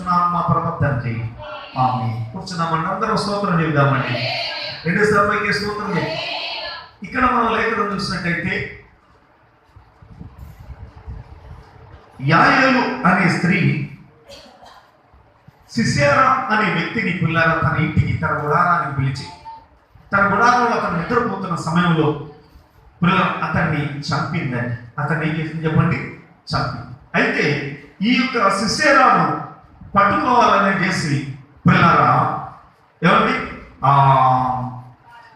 వేడుకొచ్చున్నాను మా పరమ తండ్రి. ఆమేన్. కూర్చున్నామండి, అందరం స్తోత్రం చెబుదామండి. రెండు సభకి స్తోత్రం చెప్తాం. ఇక్కడ మనం లేఖనం చూసినట్టయితే యాయేలు అనే స్త్రీ సిసెరా అనే వ్యక్తిని పిల్లల తన ఇంటికి తన గుడారానికి పిలిచి, తన గుడారంలో అతను నిద్రపోతున్న సమయంలో పిల్లల అతన్ని చంపిందని. అతన్ని ఏం చేసింది చెప్పండి? చంపి. అయితే ఈ యొక్క సిసెరాను పట్టుకోవాలని చేసి పిల్లరా ఏమండి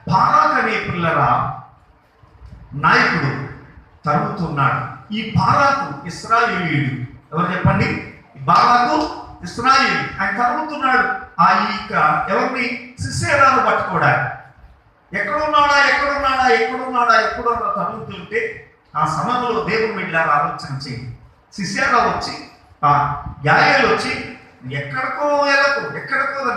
బారాక్ అనే పిల్లరా నాయకుడు తరుగుతున్నాడు. ఈ బారాకు ఇశ్రాయేలీయుడు. ఎవరు చెప్పండి? బారాకు ఇశ్రాయేలు. ఆయన తరుగుతున్నాడు ఆ ఎవరిని? సిసెరాను పట్టుకోవడానికి. ఎక్కడున్నాడా తరుగుతుంటే ఆ సమయంలో దేవుని బిడ్డలారా ఆలోచన చేయండి. సిసెరా వచ్చి యాయేలు వచ్చి ఎక్కడికో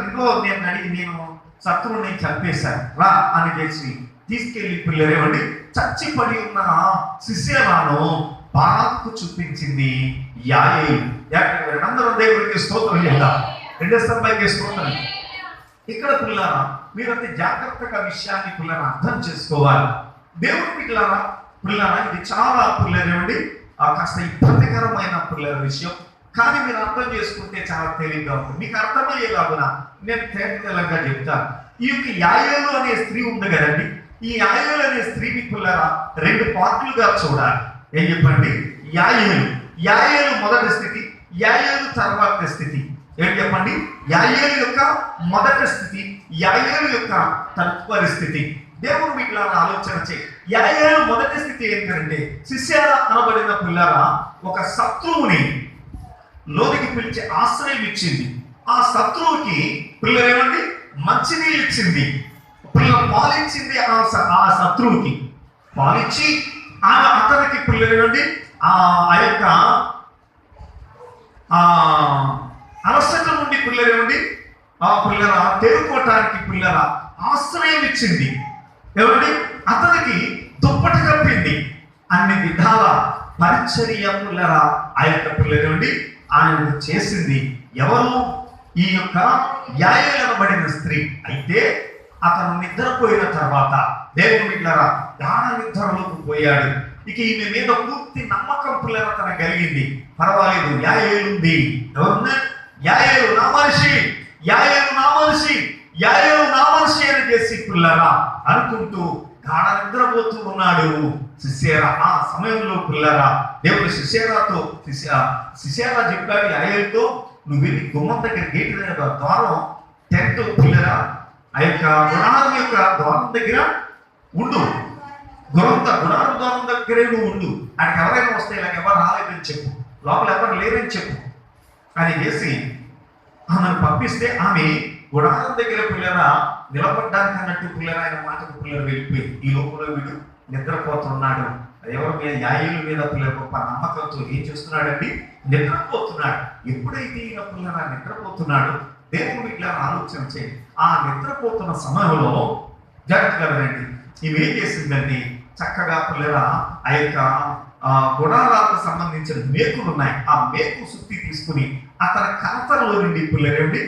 నిన్నో నేను శత్రువుని చంపేశాను రా అని చేసి తీసుకెళ్లి పిల్లరేమండి చచ్చిపడి ఉన్న సిసెరాను బారాకు చూపించింది యాయేలు. అందరూ దేవుడికి స్తోత్రం చేద్దాం. రెండో స్తోత్రం స్తోత్రం. ఇక్కడ పిల్లరా మీరంతా జాగ్రత్తగా విషయాన్ని పిల్లలు అర్థం చేసుకోవాలి. దేవుడి పిల్లరా ఇది చాలా పిల్లరేమండి కాస్త ఇబ్బందికరమైన పిల్లల విషయం. కానీ మీరు అర్థం చేసుకుంటే చాలా తేలిగ్గా ఉంటుంది. మీకు అర్థమయ్యేలాగునా నేను తేలికగా చెప్తాను. ఈ యొక్క యాయేలు అనే స్త్రీ ఉంది కదండి, ఈ యాయేలు అనే స్త్రీని పిల్లరా రెండు పార్ట్లుగా చూడాలి. ఏం చెప్పండి? యాయేలు మొదటి స్థితి, యాయేలు తర్వాత స్థితి. ఏం చెప్పండి? యాయేలు యొక్క మొదటి స్థితి, యాయేలు యొక్క తదుపరి స్థితి. దేవుడు వీటిలో ఆలోచన చేయి. యాయేలు మొదటి స్థితి ఏంటంటే సిసెరా అనబడిన పిల్లరా ఒక శత్రువుని లోనికి పిలిచి ఆశ్రయం ఇచ్చింది. ఆ శత్రువుకి పిల్లలేమండి మంచినీళ్ళు ఇచ్చింది, పాలిచ్చింది. ఆ శత్రువుకి పాలిచ్చి అతనికి పిల్లలేమండి ఆ యొక్క అలసట నుండి పిల్లలేమండి తేరుకోవటానికి ఆశ్రయం ఇచ్చింది. ఏమండి? అతనికి దుప్పటి కప్పింది. అన్ని విధాల పరిచర్య ఆ యొక్క పిల్లలేమండి ఆయన చేసింది. ఎవరు? ఈ యొక్క యాయేలు అనబడిన స్త్రీ. అయితే అతను నిద్రపోయిన తర్వాత దేవుని బిడ్డలారా గాఢ నిద్రలోకి పోయాడు. ఇక ఈమె మీద పూర్తి నమ్మకం పిల్లల తనకు కలిగింది. పర్వాలేదు, యాయేలు ఉంది. ఎవరున్నా? యాయేలు నా మనిషి అని చేసి పిల్లరా అనుకుంటూ గాఢ నిద్రపోతూ ఉన్నాడు సిసెరా. ఆ సమయంలో పిల్లరా దేవుడు సిసెరా చెప్పాడు యాయేలుతో, నువ్వు వెళ్ళి గుమ్మం దగ్గర గేట్ దగ్గర ద్వారం టెంట్ పిల్లరా ఆ యొక్క గుడారం యొక్క ద్వారం దగ్గర ఉండు, గుడారం ద్వారం దగ్గరే నువ్వు ఉండు. ఆయనకి ఎవరైనా వస్తే ఇలా ఎవరు రాలేదని చెప్పు, లోపల ఎవరు లేరని చెప్పు అని చేసి ఆమెను పంపిస్తే ఆమె గుడారం దగ్గర పిల్లరా నిలబడ్డానికి అన్నట్టు పిల్లరా ఆయన మాటకు పిల్లలు వెళ్ళిపోయి ఈ లోపల వీడు నిద్రపోతున్నాడు. ఎవరి మీద? యాయేలు మీద పిల్లల గొప్ప నమ్మకంతో ఏం చేస్తున్నాడండి? నిద్రపోతున్నాడు. ఎప్పుడైతే ఈయన పిల్లరా నిద్రపోతున్నాడు, దేవుడు ఇట్లా ఆలోచన చేయండి. ఆ నిద్రపోతున్న సమయంలో జాగ్రత్తగా వినండి. ఇవేం చేసిందండి? చక్కగా పిల్లరా ఆ యొక్క గుడారాలకు సంబంధించిన మేకులు ఉన్నాయి. ఆ మేకు సుత్తి తీసుకుని అతని కనతలో నుండి పిల్లరేండి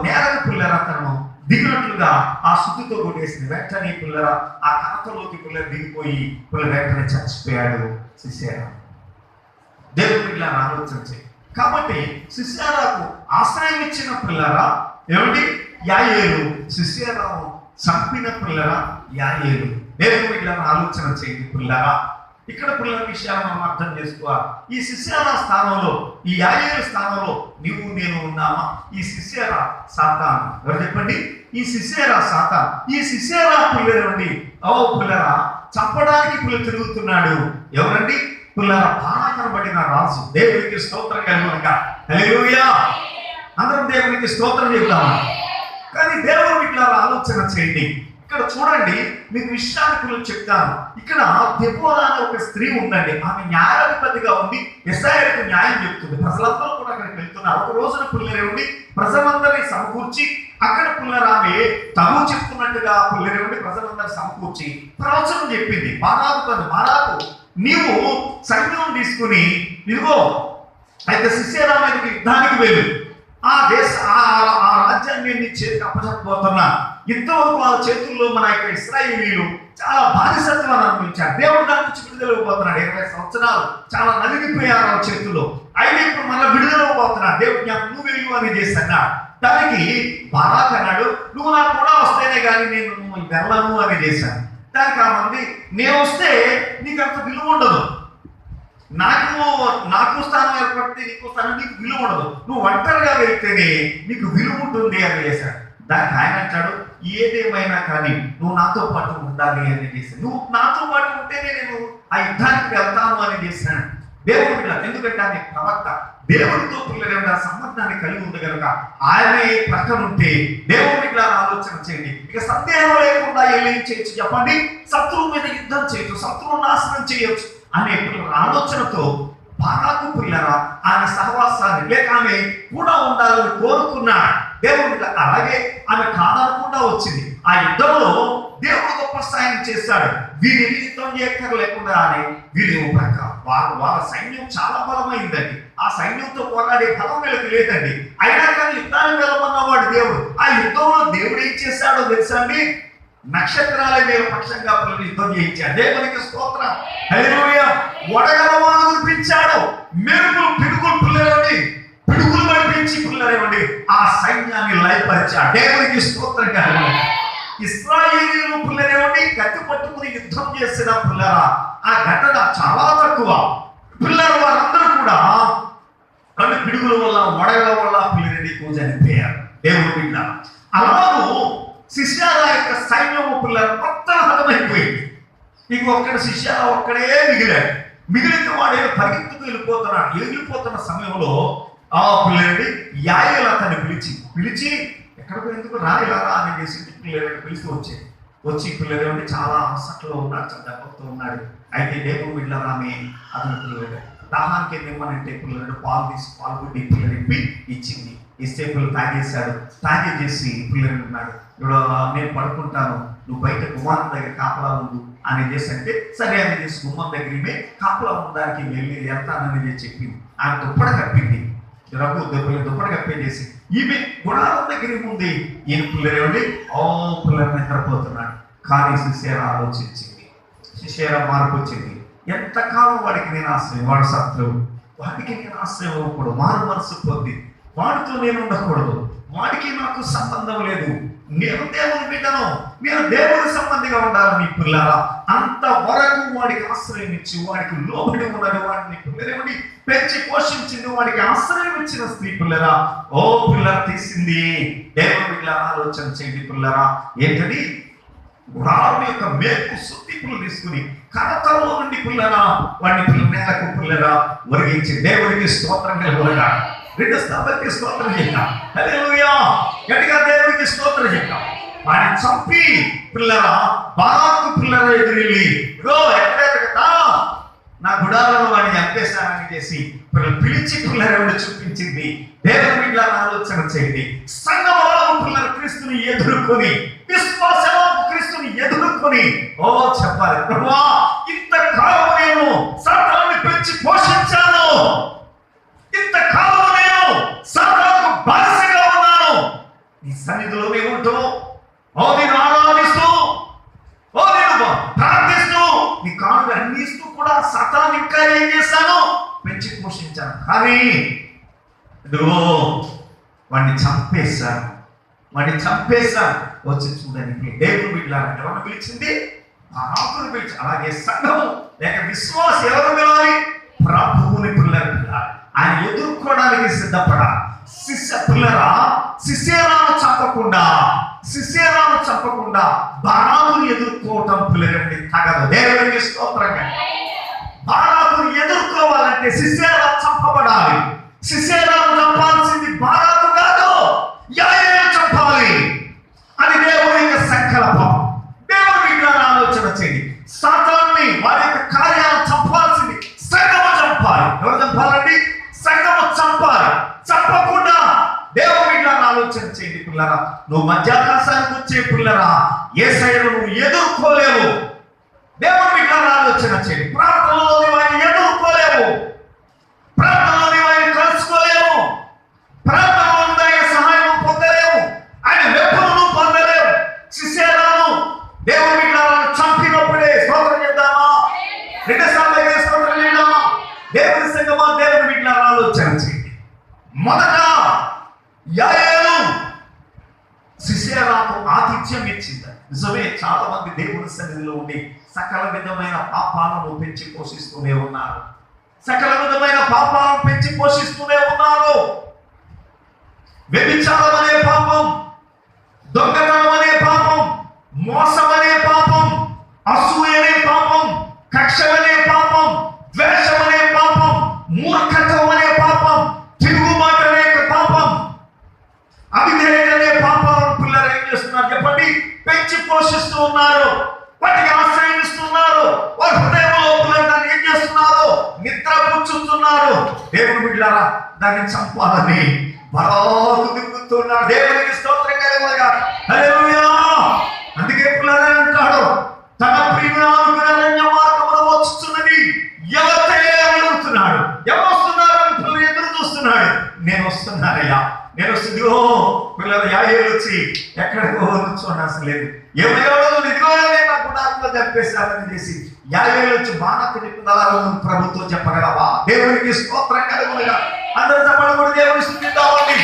నేలకు పిల్లరా అతను దిగినట్లుగా ఆ సుత్తితో కొట్టేసింది. వెంటనే పిల్లరా ఆ కనతలోకి పిల్లలు దిగిపోయి వెంటనే చచ్చిపోయాడు సిసెరా. దేవుడు ఇట్లా ఆలోచన చేయి. కాబట్టి సిసెరాకు ఆశ్రయం ఇచ్చిన పిల్లరా ఏమిటి? యాయేలు. సిసెరాను చంపిన పిల్లరా యాయేలు. దేవుడు ఇట్లా ఆలోచన చేయండి పిల్లరా. ఇక్కడ పిల్లల విషయాలు మనం అర్థం చేసుకోవాలి. ఈ సిసెరా స్థానంలో, ఈ యాయేలు స్థానంలో నువ్వు నేను ఉన్నామా? ఈ సిసెరా సాతాను. ఎవరు చెప్పండి? ఈ సిసెరా సాతాను. ఈ సిసెరా పిల్లలండి పిల్లరా చంపడానికి పిల్లలు తిరుగుతున్నాడు. ఎవరండి? పిల్లల బాణకనబడిన రాజు. దేవునికి స్తోత్రం కలుగునుగా. హల్లెలూయా. అందరం దేవునికి స్తోత్రం చెప్తామా? కానీ దేవుడు ఇట్లా ఆలోచన చేయండి. ఇక్కడ చూడండి, మీకు విషయాన్ని పిల్లలు చెప్తాను. ఇక్కడ దెబోరా అనే ఒక స్త్రీ ఉందండి. ఆమె న్యాయాధిపతిగా ఉండి యెషయాకు న్యాయం చెప్తుంది. ప్రజలందరూ కూడా అక్కడికి వెళ్తున్నారు. ఒక రోజున పిల్లలే ఉండి ప్రజలందరినీ సమకూర్చి అక్కడ పిల్లలు ఆమె తగు చెప్తున్నట్టుగా పిల్లలే ఉండి ప్రజలందరూ సమకూర్చి ప్రవచనం చెప్పింది. బారాకు నీవు సైన్యం తీసుకుని ఇదిగో అయితే సిసెరా మీదకి యుద్ధానికి వెళ్ళు. ఆ ఆ దేశ ఆ రాజ్యాన్ని నేను నీ చేతికి అప్పచెప్పబోతున్నా. ఇంతవరకు వాళ్ళ చేతుల్లో మన యొక్క ఇశ్రాయేలీయులు చాలా బానిసత్వాన్ని అనుభవించారు. దేవుడు దాని నుంచి విడుదలైపోతున్నాడు. 20 సంవత్సరాలు చాలా నలిగిపోయారు వాళ్ళ చేతుల్లో. అయితే ఇప్పుడు మళ్ళీ విడుదలైపోతున్నాడు. దేవుడు నువ్వు వెళ్ళు అని చేస్తున్నా. దానికి బారాక్ అన్నాడు, నువ్వు నాకు కూడా వస్తేనే కానీ నేను వెళ్ళను అని చేశాను. దానికి ఆ మంది, నేను వస్తే నీకు అంత విలువ ఉండదు, నాకు స్థానం ఏర్పడితే నీకు స్థానం, నీకు విలువ ఉండదు, నువ్వు ఒంటరిగా వెళ్తేనే నీకు విలువ ఉంటుంది అని చేశాడు. దానికి ఆయన అంటాడు, ఏదేమైనా కానీ నువ్వు నాతో పాటు ఉండాలి అని చేశాను. నువ్వు నాతో పాటు ఉంటేనే నేను ఆ యుద్ధానికి వెళ్తాను అని చేశాను. దేవుడు ఎందుకంటే ఆయన ప్రవక్త, దేవుడితో పిల్లలు సంబంధాన్ని కలిగి ఉంది కనుక ఆయనే ప్రక్కన ఉంటే దేవుడి ఆలోచన చేయండి. ఇక సందేహం లేకుండా ఏం చేయొచ్చు చెప్పండి? శత్రువు మీద యుద్ధం చేయొచ్చు, శత్రువు నాశనం చేయొచ్చు అనే ఆలోచనతో బారాకు పిల్లరా ఆమె సహవాసాన్ని లేక ఆమె కూడా ఉండాలని కోరుకున్నాడు దేవుడు. అలాగే ఆమె కాదనకుండా వచ్చింది. ఆ యుద్ధంలో దేవుడు గొప్ప సాయం చేశాడు. వీరి యుద్ధం చేయక్కర్లేకుండా అని వీరి వాళ్ళ సైన్యం చాలా బలమైందండి. ఆ సైన్యంతో పోరాడే బలం వీళ్ళకి లేదండి. అయినా కానీ యుద్ధాన్ని వెళ్ళమన్నవాడు దేవుడు. ఆ యుద్ధంలో దేవుడు ఏం చేశాడో తెలుసా అండి? నక్షత్రాల మీద పక్షంగా పిల్లలు యుద్ధం చేయించాడు. దేవునికి స్తోత్రం, హల్లెలూయా. వడగలవాను కురిపించాడు, మెరుపులు పిడుగులు పిల్లలండి, పిడుగులు పడిపించి పిల్లలేమండి ఆ సైన్యాన్ని లయపరిచాడు. దేవునికి స్తోత్రం కాదు. ఇశ్రాయేలీయులు పిల్లలేమండి కత్తి పట్టుకుని యుద్ధం చేసిన పిల్లరా ఆ ఘటన చాలా తక్కువ. పిల్లలు వారందరూ కూడా అన్ని పిడుగుల వల్ల వడగల వల్ల పిల్లలండి చనిపోయారు. దేవుడు బిడ్డ అలాగూ శిష్యాల యొక్క సైన్యము పిల్లలు మొత్తం హతమైపోయింది. ఇక ఒక్కడి శిష్యాల ఒక్కడే మిగిలాడు. మిగిలిన వాడు పరిగెత్తుకు వెళ్ళిపోతున్న సమయంలో ఆ పిల్లలండి యాయేలు అతన్ని పిలిచి ఎక్కడికి ఎందుకు రాయిలా అని చేసి పిల్లలని పిలిచి వచ్చి పిల్లలు చాలా ఆసక్తిలో ఉన్నాడు, దెబ్బతో ఉన్నాడు. అయితే దేవుడు బిడ్డరామే అతను పిల్లలు దాహానికి ఏమనంటే పిల్లలు పాలు గుడ్డి పిల్లలు ఇప్పి ఇచ్చింది. ఇస్తే పిల్లలు తాగేసి పిల్లలు ఉన్నాడు. ఇప్పుడు నేను పడుకుంటాను, నువ్వు బయట గుమ్మానం దగ్గర కాపలా ఉండు అని చేసి అంటే సరే అని చేసి గుమ్మం దగ్గర కాపలా ఉండడానికి వెళ్ళి వెళ్తానని చెప్పింది. ఆమె దుప్పడ కప్పింది, దుప్పడ కప్పేసి ఈమె గుడారం దగ్గర ఉంది. ఈయన పిల్లలేమండి పిల్లలు నిద్రపోతున్నాడు. కానీ శిష్యరా ఆలోచించింది, శిష్యరా మార్పు వచ్చింది. ఎంతకాలం వాడికి నేను ఆశ్రయం, వాడు శత్రువు, వాడికి నేను ఆశ్రయం ఇవ్వకూడదు, మారు మనసు పొంది వాడితో నేను ఉండకూడదు, వాడికి నాకు సంబంధం లేదు, నేను దేవుని బిడ్డను, నేను దేవుని సంబంధిగా ఉండాలని పిల్లరా అంతవరకు వాడికి ఆశ్రయం ఇచ్చి వాడికి లోబడి ఉన్నది, వాడిని పిల్లలేమని పెంచి పోషించింది, వాడికి ఆశ్రయం ఇచ్చిన స్త్రీ పిల్లరా ఓ పిల్లర తీసింది. దేవుని బిడ్డల ఆలోచన చేయండి పిల్లరా. ఏంటది? గుడారం యొక్క మేకు సుత్తిపులు తీసుకుని కనతలో నుండి పిల్లరా వాడిని నేలకు పిల్లరా ఒరిగించి దేవుడికి స్తోత్రం కలుగుగా రెండు స్థాపకి స్తోత్రం చేద్దాం. హల్లెలూయా, గట్టిగా దేవుడికి స్తోత్రం చేద్దాం. వాడిని చంపి పిల్లరా బారాకు పిల్లరా ఎదురెళ్ళి ఎక్కడెక్కడ నా గుడారంలో వాడిని చంపేశానని చేసి పిలిచి పిల్లలు చూపించింది. దేవుని బిడ్డల ఆలోచన చేయండి. సంఘంలో పిల్లలు క్రీస్తుని ఎదుర్కొని, విశ్వాసంలో క్రీస్తుని ఎదుర్కొని చెప్పాలి, ప్రభువా ఇంతకాలం నేను సాతానుని పెంచి పోషించాను, ఇంతకాలం నేను సాతానుకు బానిసగా ఉన్నాను, నీ సన్నిధిలో మేము ఉంటూ నేను ఆరాధిస్తూ నేను ప్రార్థిస్తూ నీ కానుకలు అన్ని ఇస్తూ కూడా సాతాను ఇంకా ఏం చేశాను? పెంచి పోషించాను. కానీ ఇదిగో వాడిని చంపేశాను. వచ్చి చూడడానికి దేవుడు బిడ్డలారా ఎవరిని పిలిచింది? బారాకును పిలిచి. అలాగే సంఘము లేక విశ్వాసం ఎవరు పిలవాలి? ప్రభువుని పిల్లలు పిలవాలి. ఆయన ఎదుర్కోవడానికి సిద్ధపడాలి. శిష్యరాను చంపకుండా బారాకుని ఎదుర్కోవటం పిల్లలండి తగదు. దేవుడికి స్తోత్రంగా. బారాకుని ఎదుర్కోవాలంటే శిష్యరా చంపబడాలి. శిష్యరాను చంపాల్సింది బారాకు కాదు, యాయేలు చంపాలి. అది దేవుని యొక్క సంకల్పం. దేవుని యొక్క ఆలోచన చేయండి. సాతాన్ని వారి యొక్క కార్యాలు చంపాల్సింది సంఘము చంపాలి. ఎవరు చంపాలండి? సంఘము చంపాలి. చంపకుండా దేవుని యొక్క ఆలోచన చేయండి పిల్లరా. నువ్వు మధ్యాకాశానికి వచ్చే పిల్లరా యేసయ్యను నువ్వు ఎదుర్కోలేవు. దేవుని యొక్క ఆలోచన చేయండి. ప్రార్థనలో వారిని ఎదుర్కోలేవు, ప్రార్థనలో వారిని కలుసుకోలేవు, ప్రార్థనలో మొదట యాయేలు సిసెరాకు ఆతిథ్యం ఇచ్చింది. నిజమే, చాలా మంది దేవుని సన్నిధిలో ఉండి సకల విధమైన పాపాలను పెంచి పోషిస్తూనే ఉన్నారు. సకల విధమైన పాపాలను పెంచి పోషిస్తూనే ఉన్నారు. వ్యభిచారం అనే పాపం, దొంగతనం అనే పాపం, మోసం అనే పాపం, అసూయ అనే పాపం, కక్ష అనే పాపం, ద్వేషం అనే పాపం, మూర్ఖత్వం అనే పాపం, తిరుగుబాటు అనే పాపం, అవిధేయత అనే పాపాలను పిల్లలు ఏం చేస్తున్నారు చెప్పండి? పెంచి పోషిస్తూ ఉన్నారు. వాటికి ఆశ్రయిస్తున్నారు. వారి హృదయంలో పిల్లలు దాన్ని ఏం చేస్తున్నారు? నిద్ర పుచ్చుతున్నారు. దేవుని బిడ్డలారా, దాన్ని చంపాలని బరాకు దిగుతున్నాడు. దేవునికి స్తోత్రం కలుగునుగా. హల్లెలూయా. అందుకే పిల్లలు అంటాడు, తన ప్రియురాలుకు అరణ్య మార్గమున వచ్చుచున్నది ఎవతే అని అడుగుతున్నాడు. ఎవరు వస్తున్నారని పిల్లలు ఎదురు చూస్తున్నాడు. నేను వస్తున్నానయ్యా, నేను వస్తుందిగో. పిల్లలు యాయేలు వచ్చి ఎక్కడికో చూడాల్సిన లేదు. ఏమయ్యాడో ఇదిగో నేను నా గుడారంలో చంపేశానని చేసి యాయేలు వచ్చి బాణకు నిప్పుదలను ప్రభుత్వం చెప్పగలవా? దేవునికి స్తోత్రం కలుగునుగా. అందరూ చెప్పడం కూడా దేవుని స్తుతిద్దామండి.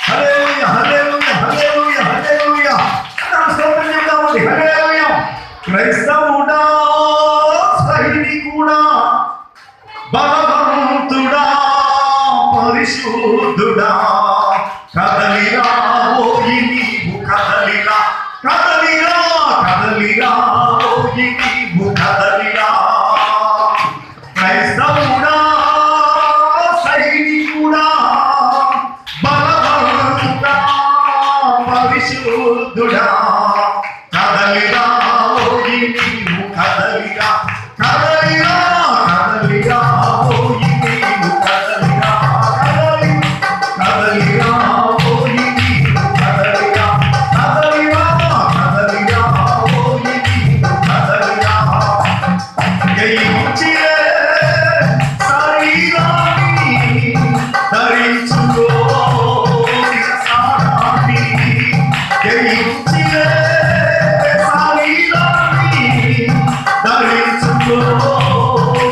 హల్లెలూయా, హల్లెలూయా, హల్లెలూయా, హల్లెలూయా. అందరూ స్తోత్రం చెప్దామండి. హల్లెలూయా. క్రైస్తవుడా, సైనికుడా, బలవంతుడా, పరిశుద్ధుడా, కదలిరా ఓయి నీవు కదలిరా, కదలిరా, కదలిరా ఓయి నీవు కదలిరా. క్రైస్తవుడా, సైనికుడా, బలవంతుడా, పరిశుద్ధుడా, కదలిరా ఓయి నీవు కదలిరా, కదలిరా, కదలిరా ఓయి నీవు కదలిరా, కదలిరా ఓయి నీవు కదలిరా, కదలిరా, కదలిరా ఓయి నీవు కదలిరా. జయించిరే శరీరాన్ని ధరించుకో శిరసాన్ని, జయించిరే శరీరాన్ని ధరించుకో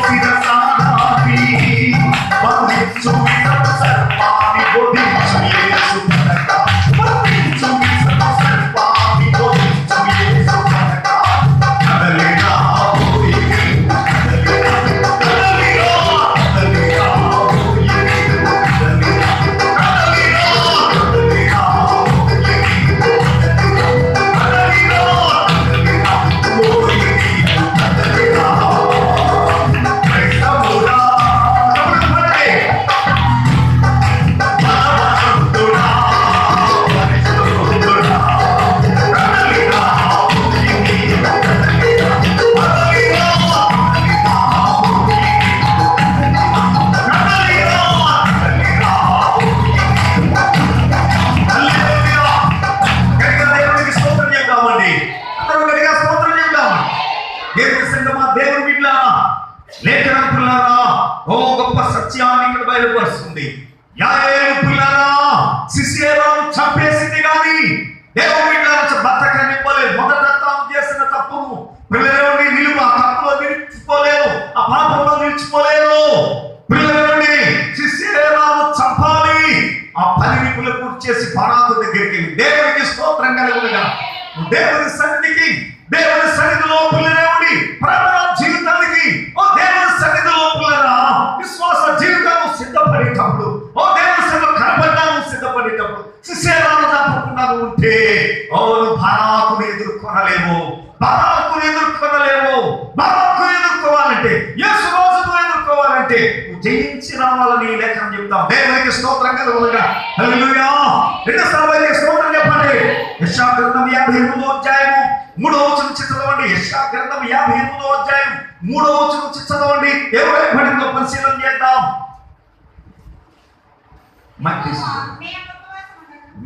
శిరసాన్ని, బంధించు సర్పాన్ని బోధించు యేసు కనుక, బంధించు సర్పాన్ని బోధించు యేసు కనుక. కదలిరా ఓయి నీవు కదలిరా, కదలిరా, కదలిరా ఓయి నీవు కదలిరా, కదలిరా, కదలిరా ఓయి నీవు కదలిరా, కదలిరా, కదలిరా ఓయి నీవు కదలిరా. క్రైస్తవుడా, కబురుపడే, బలవంతుడా, పరిశుద్ధుడా, కదలిరా ఓయి నీవు కదలిరా, కదలిరా, కదలిరా ఓయి నీవు కదలిరా, కదలిరా ఓయి నీవు. హల్లెలూయా. గట్టిగా దేవునికి స్తోత్రం చెప్దామండి. అందరూ గట్టిగా స్తోత్రం చెప్దాం. దేవుని సంగమా, దేవుని బిడ్డలారా, లేఖనం పిల్లారా, ఓ గొప్ప సత్యాన్ని ఇక్కడ బయలుపరుస్తుంది. యాయేలు పిల్లారా, సిసెరాను చంపేసింది కానీ దేవుని బిడ్డలారా బతకనివ్వలేదు. మొదట తాము చేసిన తప్పును పిల్లలని నిలువ, ఆ తప్పులో నిలిచిపోలేదు, ఆ పాపంలో నిలిచిపోలేదు. పిల్లలని సిసెరాను చంపాలి. ఆ పనిని పూర్తి చేసి బాణాకు దగ్గరికి వెళ్ళి దేవునికి స్తోత్రం కలుగునుగా. దేవుని సన్నిధికి, దేవుని సన్నిధిలో పిల్లలే ఉండి ప్రార్థన జీవితానికి, ఓ దేవుని సన్నిధిలో పిల్లరా విశ్వాస జీవితాన్ని సిద్ధపడేటప్పుడు, ఓ దేవుని సన్నిధిలో కనబడ్డాను సిద్ధపడేటప్పుడు సిసెరాను తప్పకుండా ఉంటే అవును బారాకుని ఎదుర్కొనలేవు, బారాకుని ఎదుర్కొనలేవు. బారాకుని ఎదుర్కోవాలంటే, యేసు రోజును ఎదుర్కోవాలంటే నువ్వు జయించి రావాలని లేఖనం చెప్తాం. దేవునికి స్తోత్రం కలుగునుగా. హల్లెలూయా. రెండు సార్లు స్తోత్రం చెప్పండి. యెషయా గ్రంథం 58వ అధ్యాయము 3వ వచనం నుంచి చదవండి. యెషయా గ్రంథం 58వ అధ్యాయం 3వ వచనం నుంచి చదవండి. ఎవరై పడిందో పరిశీలన చేద్దాం.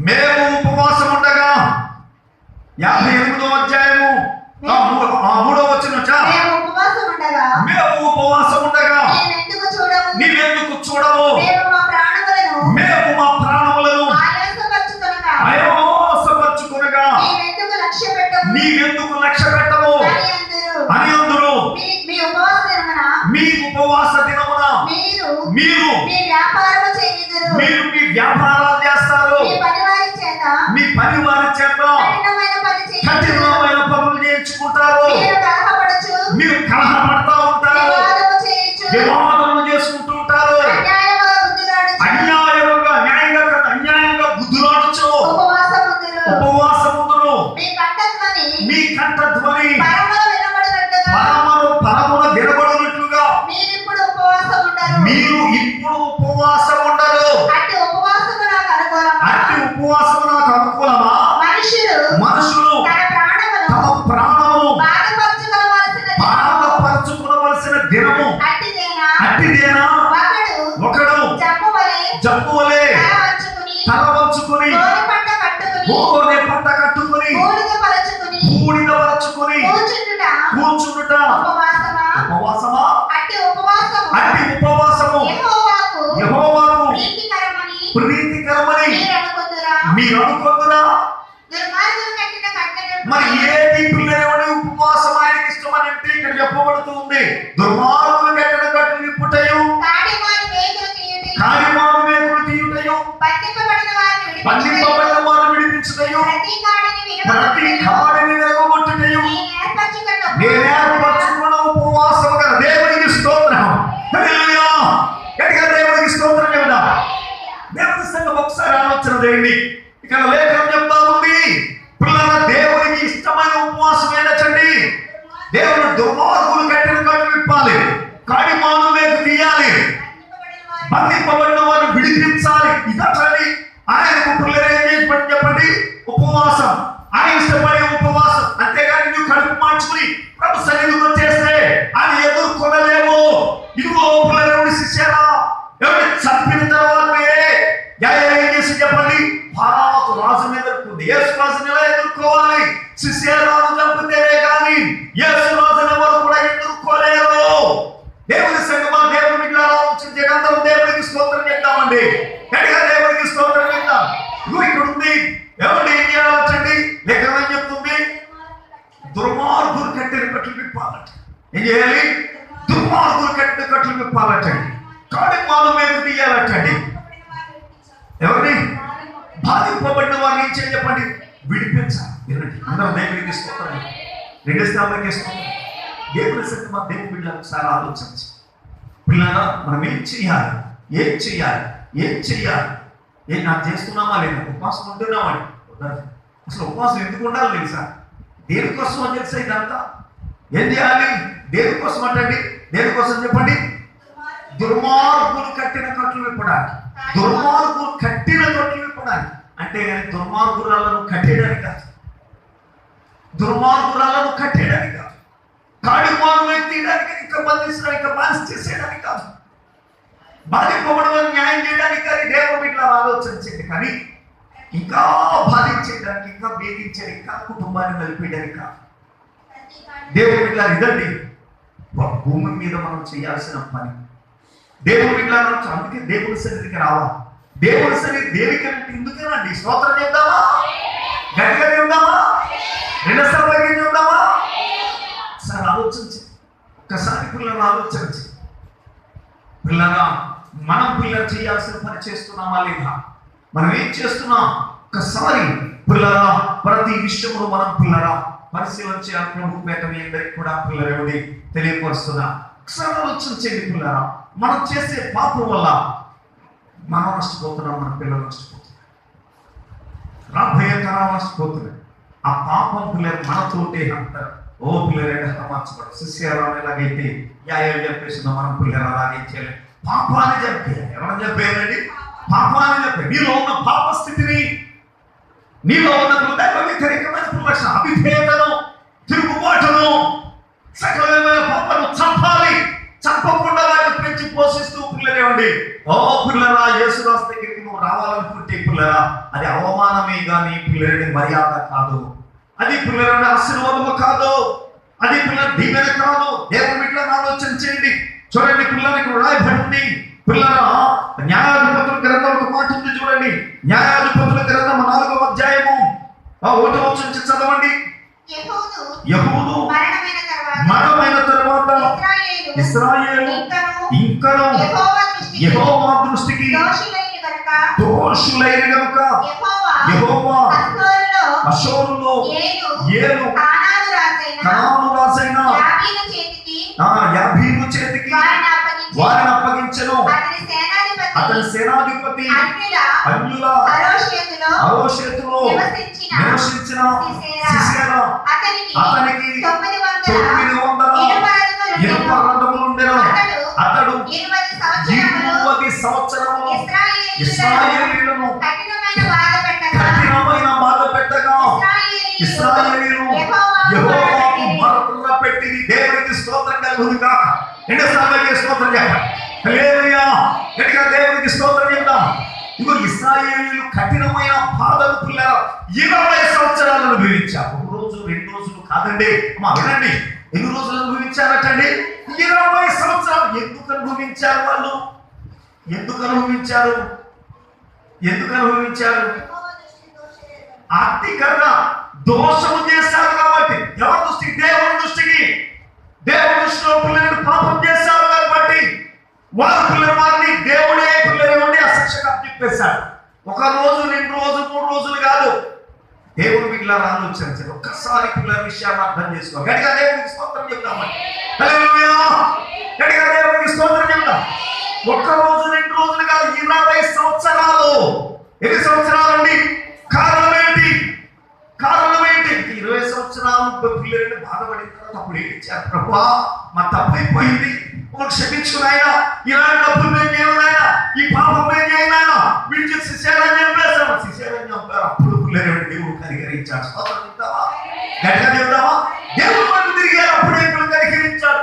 మేము ఉపవాసం ఉండగా 58వ అధ్యాయము 3వ వచనం మేము ఉపవాసం ఉండగా నీవెందుకు చూడవు? మేము మా ప్రాణములను ఆయాసపరచుకొనగా నీవెందుకు లక్ష్య పెట్టవు అని అందరూ. మీ ఉపవాస దినమున మీరు మీ వ్యాపారాలు చేస్తారు, మీ పని వారి చేత కఠినమైన పనులు చేయించుకుంటారు, మీరు కలహపడతా ఉంటారు, వివాదములు చేసుకుంటూ ఉంటారు, అన్యాయంగా న్యాయంగా కాదు అన్యాయంగా బుద్ధులాడుచు ఉపవాసముందును మీ కంఠధ్వని పరమున వినబడినట్లుగా మీరు ఇప్పుడు ఉపవాసం ఉండరు. అట్టి ఉపవాసము నాకు అనుకూలమా? మనుషులు తమ ప్రాణము బాధపరచుకోవలసిన దినము అట్టిదేనా? ఒకడు జబ్బు వలె తల వంచుకుని గోనె పట్ట కట్టుకుని బూడిద పరచుకుని కూర్చుండుట ఉపవాసమా? అట్టి ఉపవాసము యెహోవాకు ప్రీతికరమని మీరు అనుకుంటున్నా? మరి ఏది పిల్లలేవని ఉపవాసం ఆయనకి ఇష్టమని అంటే ఇక్కడ చెప్పబడుతుంది. దుర్మార్గులు కట్టిన కట్లు విప్పుటయు కాడిమాను మేకులు తీయుటయు బంధింపబడిన వారిని విడిపించుటయు ప్రతి కాడిని విరగొట్టుటయు నేను ఏర్పరచుకున్న ఉపవాసం కదా. దేవునికి స్తోత్రం. హల్లెలూయా. గట్టిగా దేవునికి స్తోత్రం చెప్దాం. దేవుని సంగం ఒకసారి ఆలోచన చేయండి. ఇక్కడ లేఖనం చెప్తా ఉంది, పిల్లల దేవునికి ఇష్టమైన ఉపవాసం ఏంటండి? దేవుడు దుర్మార్గులు కట్టిన కట్లు విప్పాలి, కాడిమాను మేకు తీయాలి, బంధింపబడిన వారిని విడిపించాలి. ఇదండి ఆయనకు పిల్లలు ఏం చేసి చెప్పండి? ఉపవాసం. ఆయన ఇష్టపడే ఉపవాసం. అంతేగాని నువ్వు కడుపు మార్చుకుని ప్రభు సన్నిధికి వచ్చేస్తే ఆయన ఎదుర్కొనలేవు. ఇదిగో పిల్లలు శిష్యారా, ఎవరి చంపిన తర్వాతే ఏం చేసి చెప్పండి? భారత రాజుని ఎదుర్కొంది. యేసు రాజుని ఎలా ఎదుర్కోవాలి? శిష్యరాజు చంపితేనే కానీ యేసు రాజుని ఎవరు కూడా ఎదుర్కోలేరు. దేవుని సంగమా, దేవుని బిడ్డలారా ఆలోచించే అందరం దేవునికి స్తోత్రం చెప్తామండి. గట్టిగా దేవునికి స్తోత్రం చెప్తాం. ఇగో ఇక్కడ ఉంది, ఎవరు ఏం చేయాలండి? లేఖనం చెప్తుంది, దుర్మార్గులు కట్టిన కట్లు విప్పాలట. ఏం చేయాలి? దుర్మార్గులు కట్టిన కట్లు విప్పాలటండి. కాడిమాను మేకు తీయాలటండి. ఎవరిని? బాధింపబడిన వారిని ఏం చేయాలి చెప్పండి? విడిపించాలి. వినండి అందరం దేవునికి స్తోత్రం. రెండు స్థానానికి స్తోత్రం. దేవుని సంగమా, దేవుని బిడ్డలు ఒకసారి ఆలోచించి పిల్లల మనం ఏం చేయాలి? ఏం చేయాలి? ఏం చేయాలి? ఏం నాకు చేస్తున్నామా లేదా? ఉపవాసం ఉంటున్నామని అసలు ఉపవాసం ఎందుకు ఉండాలి తెలుసా? దేనికోసం అని తెలుసా ఇదంతా? ఏం చేయాలి? దేనికోసం అంటండి? దేనికోసం చెప్పండి? దుర్మార్గులు కట్టిన కట్లు విప్పడానికి. దుర్మార్గులు కట్టిన కట్లు విప్పడానికి అంటే దుర్మార్గురాలను కట్టేయడానికి కాదు, దుర్మార్గురాలను కట్టేయడానికి కాదు, కాడిమాను తీయడానికి, ఇంకా బంధించడానికి, ఇంకా బానిస చేసేయడానికి కాదు, బాధింపబడిన న్యాయం చేయడానికి కానీ దేవుని ఇట్లా ఆలోచించండి. కానీ ఇంకా బాధించడానికి, ఇంకా వేధించడానికి, ఇంకా కుటుంబాన్ని నలిపేయడానికి కాదు. దేవుని ఇట్లా ఇదండి భూమి మీద మనం చేయాల్సిన పని. దేవుని ఇట్లా అందుకే దేవుని సన్నిధికి రావాలి. దేవుని సన్నిధి దేనికంటే ఎందుకేనండి? స్తోత్రం చేద్దామా? గట్టిగా చెప్దామా? రెండోసారి చెప్దామా? ఒకసారి ఆలోచించి, ఒక్కసారి పిల్లలు ఆలోచించి, పిల్లరా మనం పిల్లలు చేయాల్సిన పని చేస్తున్నామా లేదా? మనం ఏం చేస్తున్నాం? ఒక్కసారి పిల్లరా ప్రతి విషయంలో మనం పిల్లరా పరిశీలన చేయాలి. ప్రభు పేట మీ అందరికి కూడా పిల్లలు తెలియపరుస్తున్నా. ఒకసారి ఆలోచించండి పిల్లరా, మనం చేసే పాపం వల్ల మనం నష్టపోతున్నాం, మన పిల్లలు నష్టపోతున్నారు, రాబోయే తరాలు నష్టపోతున్నాయి. ఆ పాపం పిల్లలు మనతోటే అంటారు. ఓ పిల్లలు మార్చబడు శిష్యాలను ఎలాగైతే యాయలు చెప్పేసిందో మనం పిల్లలు అలాగే చేయలేదు. పాపాన్ని చెప్పే ఎవరని చెప్పేయండి? పాపాన్ని చెప్పే నీలో ఉన్న పాప స్థితిని, నీలో ఉన్న హృదయ వ్యతిరేకమైన ప్రదర్శన, అవిధేయతను, తిరుగుబాటును, సకలమైన పాపను చంపాలి. చంపకుండా వాటిని పెంచి పోషిస్తూ పిల్లలేవండి. ఓ పిల్లరా, యేసుదాస్ దగ్గరికి నువ్వు రావాలనుకుంటే పిల్లరా అది అవమానమే కానీ పిల్లలని మర్యాద కాదు, అది పిల్లలని ఆశీర్వాదము కాదు, అది పిల్లల దీవెన కాదు. దేవుని బిడ్డలను ఆలోచన చేయండి. చూడండి పిల్లలకి రాయబడింది. పిల్లల న్యాయాధిపతుల గ్రంథం ఒక మాట ఉంది చూడండి. న్యాయాధిపతుల గ్రంథం 4వ అధ్యాయము 1వ వచనం నుంచి చదవండి. యెహూదు మరణమైన తరువాత ఇశ్రాయేలు ఇంకను యెహోవా దృష్టికి దోషులైన పరుషులైన గనుక యెహోవా అషూరులో ఏలు కనాను రాజైన యాబీను చేతికి వారిని అప్పగించెను. అతని సేనాధిపతి అన్యుల అరోషేతులో నివసించిన సిసెరా అతనికి 900 ఇనుప రథములు ఉండెను. అతడు 20 సంవత్సరములు ఇశ్రాయేలీయులను కఠినమైన బాధ పెట్టగా ఇశ్రాయేలీయులు యెహోవాకు మొరపెట్టి దేవునికి స్తోత్రం కలుగును గాక. ఎన్నోసార్లు స్తోత్రం చెప్పండి. హల్లెలూయా. గట్టిగా దేవునికి స్తోత్రం చెప్దాం. ఇగో ఇశ్రాయేలీయులు కఠినమైన బాధలు పిల్లలు 20 సంవత్సరాలు అనుభవించారు. ఒక రోజు 2 రోజులు కాదండి. అమ్మా వినండి, ఎన్ని రోజులు అనుభవించారటండి? 20 సంవత్సరాలు. ఎందుకు అనుభవించారు వాళ్ళు? ఎందుకు అనుభవించారు? ఆర్థికంగా దోషము చేశారు కాబట్టి. ఎవరి దృష్టికి? దేవుని దృష్టికి. దేవుని దృష్టిలో పిల్లలు పాపం చేశారు కాబట్టి వారి పిల్లవారిని దేవుడే పిల్లలు అశిక్షగా చెప్పేశాడు. ఒక రోజు 2 రోజులు 3 రోజులు కాదు. దేవుడు పిల్లలు ఆలోచించారు. ఒక్కసారి పిల్లల విషయాన్ని అర్థం చేసుకో. గట్టిగా దేవునికి స్తోత్రం చెప్తామండి. హల్లెలూయా. గట్టిగా దేవునికి స్తోత్రం చెప్తాం. ఒక్క రోజు 2 రోజులు కాదు, 20 సంవత్సరాలు. ఎన్ని సంవత్సరాలండి? కారణం ఏంటి? 20 సంవత్సరాలు పిల్లలు బాధపడిన తర్వాత అప్పుడు ఏం ఇచ్చారు? ప్రభువా మా తప్పైపోయింది, క్షమించుకున్నాయన, ఇలాంటి డబ్బులు మేము చేయనాయన, ఈ పాపం మేము చేయనాయన, వీళ్ళు శిష్యాలని చంపేస్తాం. శిష్యాలని చంపారు. అప్పుడు పిల్లలు దేవుడు కనికరించాడు. స్తోత్రం చెప్తావా? గట్టిగా చెప్తావా? దేవుడు మనకు తిరిగారు. అప్పుడే ఇప్పుడు కనికరించాడు.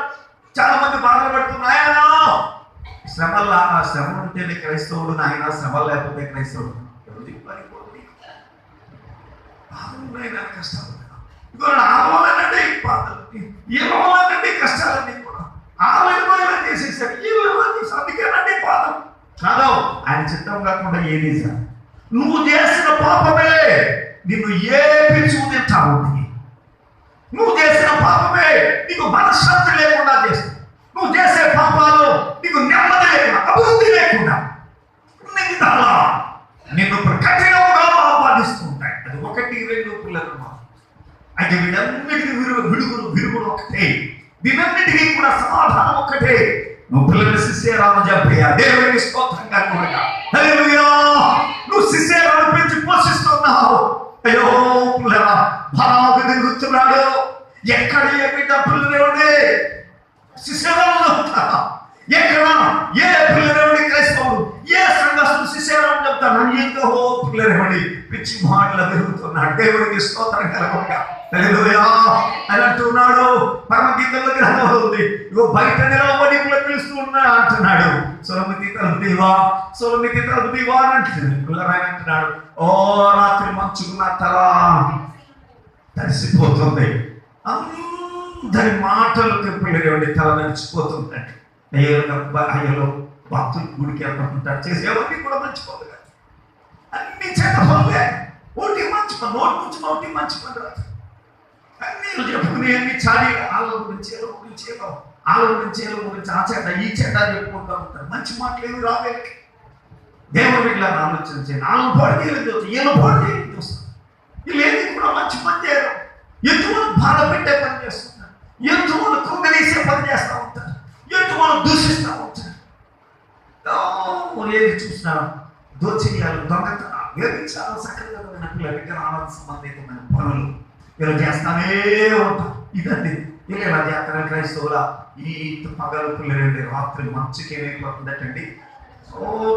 చాలా మంది బాధపడుతున్నాయన. శ్రమ ఉంటేనే క్రైస్తవుడు నాయన, శ్రమ లేకపోతే క్రైస్తవుడు. కష్టాలు ఆలోనండి, ఏమోనండి కష్టాలన్నీ కూడా ఆలోచన చేసేసారు. అందుకేనండి పాదం కాదు, ఆయన చిత్తం కాకుండా ఏది సార్. నువ్వు చేసిన పాపమే నిన్ను ఏపించుకుంటావు. నువ్వు చేసిన పాపమే నీకు మనశ్శాంతి లేకుండా చేస్తుంది. నువ్వు చేసే పాపాలు నీకు నెమ్మది లేకుండా, అభివృద్ధి లేకుండా నిన్ను కఠినంగా ఆపాదిస్తుంటాయి. అది 1, 2 పిల్లలు. అయితే వీటన్నిటికీ విరుగుడు ఒకటే. వీటన్నిటికీ కూడా సమాధానం ఒకటే. నువ్వు పిల్లలు శిష్యరాను చెప్పయ్యా. దేవునికి స్తోత్రం కలుగునుగాక. హల్లెలూయా. నువ్వు శిష్యరాను పెంచి పోషిస్తున్నావు. అయ్యో పిల్లరా, భరాకు తిరుగుతున్నాడు. ఎక్కడ ఏ బిడ్డ పిల్లలేవుడే శిష్యరాను చెప్తారా? ఎక్కడ ఏ పిల్లలేవుడి క్రైస్తవుడు, ఏ సంఘస్థుడు శిష్యరాను చెప్తాను? ఎంతో పిల్లలేవుడి పిచ్చి మాటలు తిరుగుతున్నాడు. దేవుడికి స్తోత్రం కలుగునుగాక. హల్లెలూయా అని అంటున్నాడు. పరమగీతంలో గ్రంథం ఉంది. ఇగో బయట నిలవబడి పిలుస్తూ ఉన్నా అంటున్నాడు. సొలొమితి తలుపు తీవా, సొలొమితి తలుపు తీవా అని అంటున్నాడు. పిల్లరాయన అంటున్నాడు, ఓ రాత్రి మంచుకున్న తల తడిసిపోతుంది. అందరి మాటలకు పిల్లలు తల నడిచిపోతుందండి. అయ్యలో భక్తులు గుడికి వెళ్తుంటారు, చేసేవన్నీ కూడా మంచిపోతుంది. అన్ని చెడ్డ పనులే. ఒకటి మంచి పని, నోటి నుంచి నోటి మంచి పని రాదు. అన్ని చెప్పుకునే అన్ని చాలి వాళ్ళ గురించి ఆ చెడ్డ ఈ చెడ్డ చెప్పుకుంటూ ఉంటారు. మంచి మాటలు రావే. దేవుడు ఇట్లా ఆలోచించండి. నాలుగు పాడు చేయలేదు చూస్తాం, ఏదో పాడు చేయలేదు చూస్తాం. వీళ్ళేది కూడా మంచి పని చేయరు. ఎంతమంది బాధ పెట్టే పని చేస్తున్నారు, ఎంతమంది కుంగదీసే పని చేస్తూ ఉంటారు, ఎంతమంది దూషిస్తూ ఉంటారు. ఏది చూసినా దోచేయాలి, దొంగతనాలు, ఏది చాలా సకలమైన పిల్లలకి ఆనంద సంబంధితమైన పనులు ఇలా చేస్తానే ఉంటాం. ఇదండి ఇలా చేస్తానే క్రైస్తవుల ఈ పగలు పిల్లలండి. రాత్రి మంచుకి ఏమైపోతుందటండి,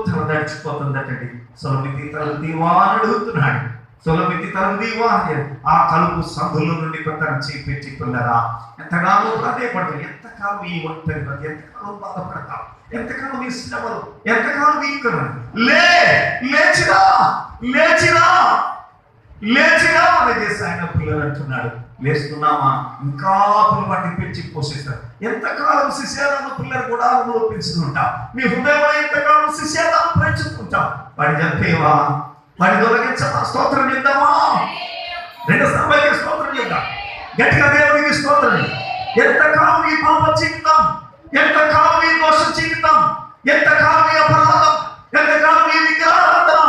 తల దడిచిపోతుందటండి. సొలొమితి తలుపు తీవా అని అడుగుతున్నాడు. సొలొమితి తలుపు తీవా అని ఆ తలుపు సందుల నుండి తను చేపెట్టి పిల్లరా ఎంతగానో ప్రాధేయపడతావు, ఎంతకాలం ఈ ఒంటరి, ఎంతకాలం బాధపడతావు, ఎంతకాలం ఈ శ్రమలు, ఎంతకాలం ఈ లేచిరా లేచిరా లేచిరా అని చేసి ఆయన పిల్లలు అంటున్నాడు. లేస్తున్నామా? ఇంకా పిల్లవాటిని పెంచి పోషిస్తారు. ఎంతకాలం శిష్యాలను పిల్లలు కూడా పెంచుతుంటాం. మీ హృదయంలో ఎంతకాలం శిష్యాలను పెంచుకుంటాం. వాడిని చంపేవా? వాడిని తొలగించమా? స్తోత్రం చేద్దామా? 2 స్తంభాలకి స్తోత్రం చేద్దాం. గట్టిగా దేవునికి స్తోత్రం. ఎంతకాలం ఈ పాప జీవితం, ఎంతకాలం ఈ దోష జీవితం, ఎంతకాలం ఈ అపరాధం, ఎంతకాలం ఈ విగ్రహారాధన,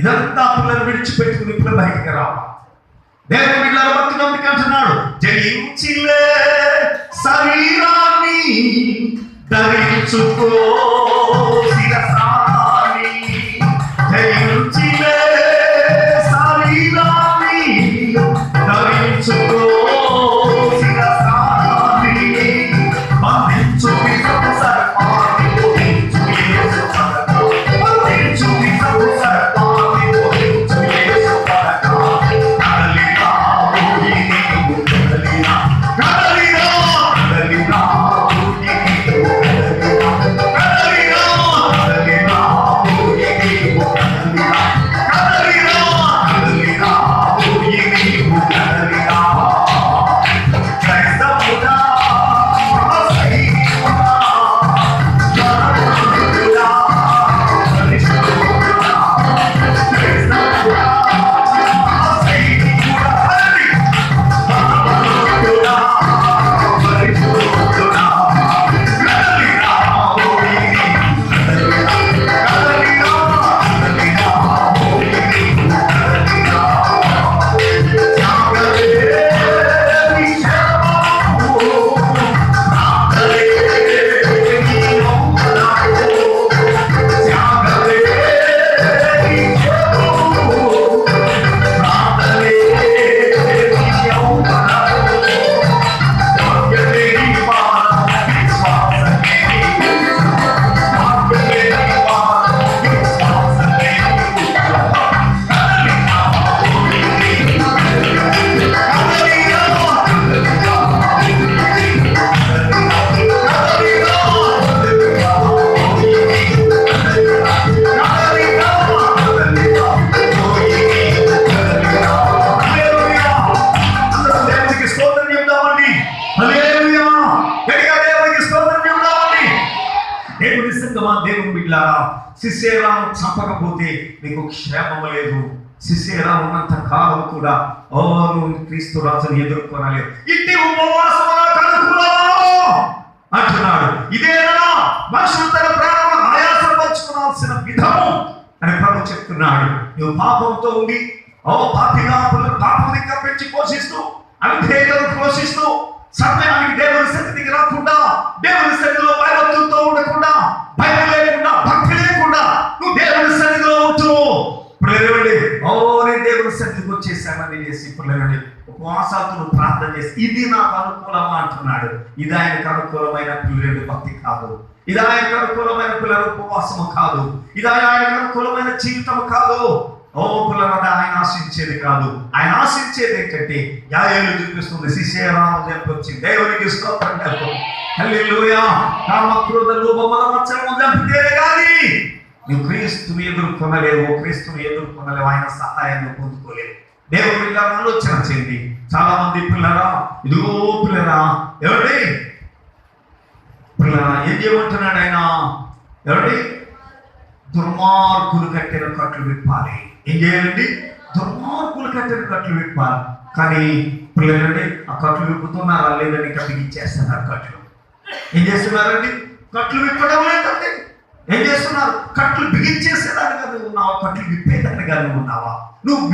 ఇదంతా పిల్లలు విడిచిపెట్టుకుని పిల్లలు బయటికి రావాలి. దేవుని బిడ్డల భక్తుడు అందుకే అంటున్నాడు, జయించిలే శరీరాన్ని ధరించుకో శిరసాని, జయించిలే శరీరాన్ని ధరించుకో శిరసాని, బంధించు విషపు సర్పాన్ని బోధించు యేసు పరకా, బంధించు విషపు సర్పాన్ని బోధించు యేసు పరకా. కదలిరా ఊగి నీవు కదలిరా, కదలిరా కదలిరా ఊగి నీవు కదలిరా, కదలిరా కదలిరా ఊగి నీవు కదలిరా, కదలిరా కదలిరా ఊగి నీవు కదలిరా. క్రైస్తవుడా సైనికుడా గరుడుడా పరిశుద్ధుడా, క్రైస్తవుడా సైనికుడా గరుడుడా పరిశుద్ధుడా, కదలిరా ఊగి నీవు కదలిరా, కదలిరా కదలిరా ఊగి నీవు కదలిరా. త్యాగమే విషయము, ప్రార్థనే నీ నమ్మునాడు, త్యాగమే విషయము, ప్రార్థనే నీ నమ్మునాడు, వాక్యమే నీ పాదము, విశ్వాసమే నీ ఉద్యమం, వాక్యమే నీ పాదము, విశ్వాసమే నీ ఉద్యమం. కదలిరా ఊగి నీవు కదలిరా, కదలిరా కదలిరా ఊగి నీవు కదలిరా, కదలిరా కదలిరా ఊగి నీవు కదలిరా, కదలిరా కదలిరా ఊగి నీవు కదలిరా. హల్లెలూయా. అందరూ దేవునికి స్తోత్రం చెప్దామండి. హల్లెలూయా. గట్టిగా దేవునికి స్తోత్రం చెప్దామండి. దేవుని సంగమా, దేవుని బిడ్డలారా, సిసేరాను చంపకపోతే నీకు క్షేమము లేదు. సిసేరా ఉన్నంత కాలం కూడా నువ్వు క్రీస్తు రాజుని ఎదుర్కొనలేవు. ఇంటి ఉపవాసమున కనుక్కున్నావు అంటున్నాడు. ఇదేనా మనుషులు తన ప్రాణం ఆయాసపరచుకోవాల్సిన విధము అని ప్రభు చెప్తున్నాడు. నువ్వు పాపంతో ఉండి పాపిగా పాపం ఇంకా పెంచి పోషిస్తూ, అవిధేయతను పోషిస్తూ, సమయానికి దేవుని సన్నిధికి రాకుండా, దేవుని సన్నిధిలో భయభక్తులతో ఉండకుండా, భయం లేకుండా, భక్తి లేకుండా నువ్వు దేవుని సన్నిధిలో ఉంటూ పిల్లలండి నేను దేవుని సన్నిధికి వచ్చేసానని చేసి పిల్లలండి ఉపవాసాలతో నువ్వు ప్రార్థన చేసి ఇది నాకు అనుకూలమా అంటున్నాడు. ఇది ఆయనకు అనుకూలమైన పిల్లలు భక్తి కాదు. ఇది ఆయనకు అనుకూలమైన పిల్లలు ఉపవాసము కాదు. ఇది ఆయనకు అనుకూలమైన జీవితం కాదు. పిల్లలు ఆయన ఆశించేది కాదు. ఆయన ఆశించేది ఏంటంటే యాయేలు చూపిస్తుంది, శిశేరాను చంపొచ్చి దేవునికి స్తోత్రం చెప్పు. హల్లెలూయా. కామ క్రోధ లోభ మద మత్సరము చంపితేనే కానీ నువ్వు క్రీస్తుని ఎదుర్కొనలేవు. క్రీస్తుని ఎదుర్కొనలేవు. ఆయన సహాయాన్ని పొందుకోలేవు. దేవుని పిల్లలను ఆలోచన చేయండి. చాలా మంది పిల్లరా, ఇదిగో పిల్లరా, ఎవరి పిల్లరా ఏం చేయమంటున్నాడు ఆయన? ఎవరి దుర్మార్గులు కట్టిన కట్లు విప్పాలి. ఏం చేయాలండి? దుర్మార్గులు కట్టిన కట్లు విప్పాలి. కానీ పిల్లలండి ఆ కట్లు విప్పుతున్నారా లేదని ఇంకా బిగించేస్తున్నారు. కట్లు ఏం చేస్తున్నారండి? కట్లు విప్పడం లేదండి. ఏం చేస్తున్నారు? కట్లు బిగించేసేదానిగా నువ్వు ఉన్నావా? కట్లు విప్పేదానిగా నువ్వు ఉన్నావా? నువ్వు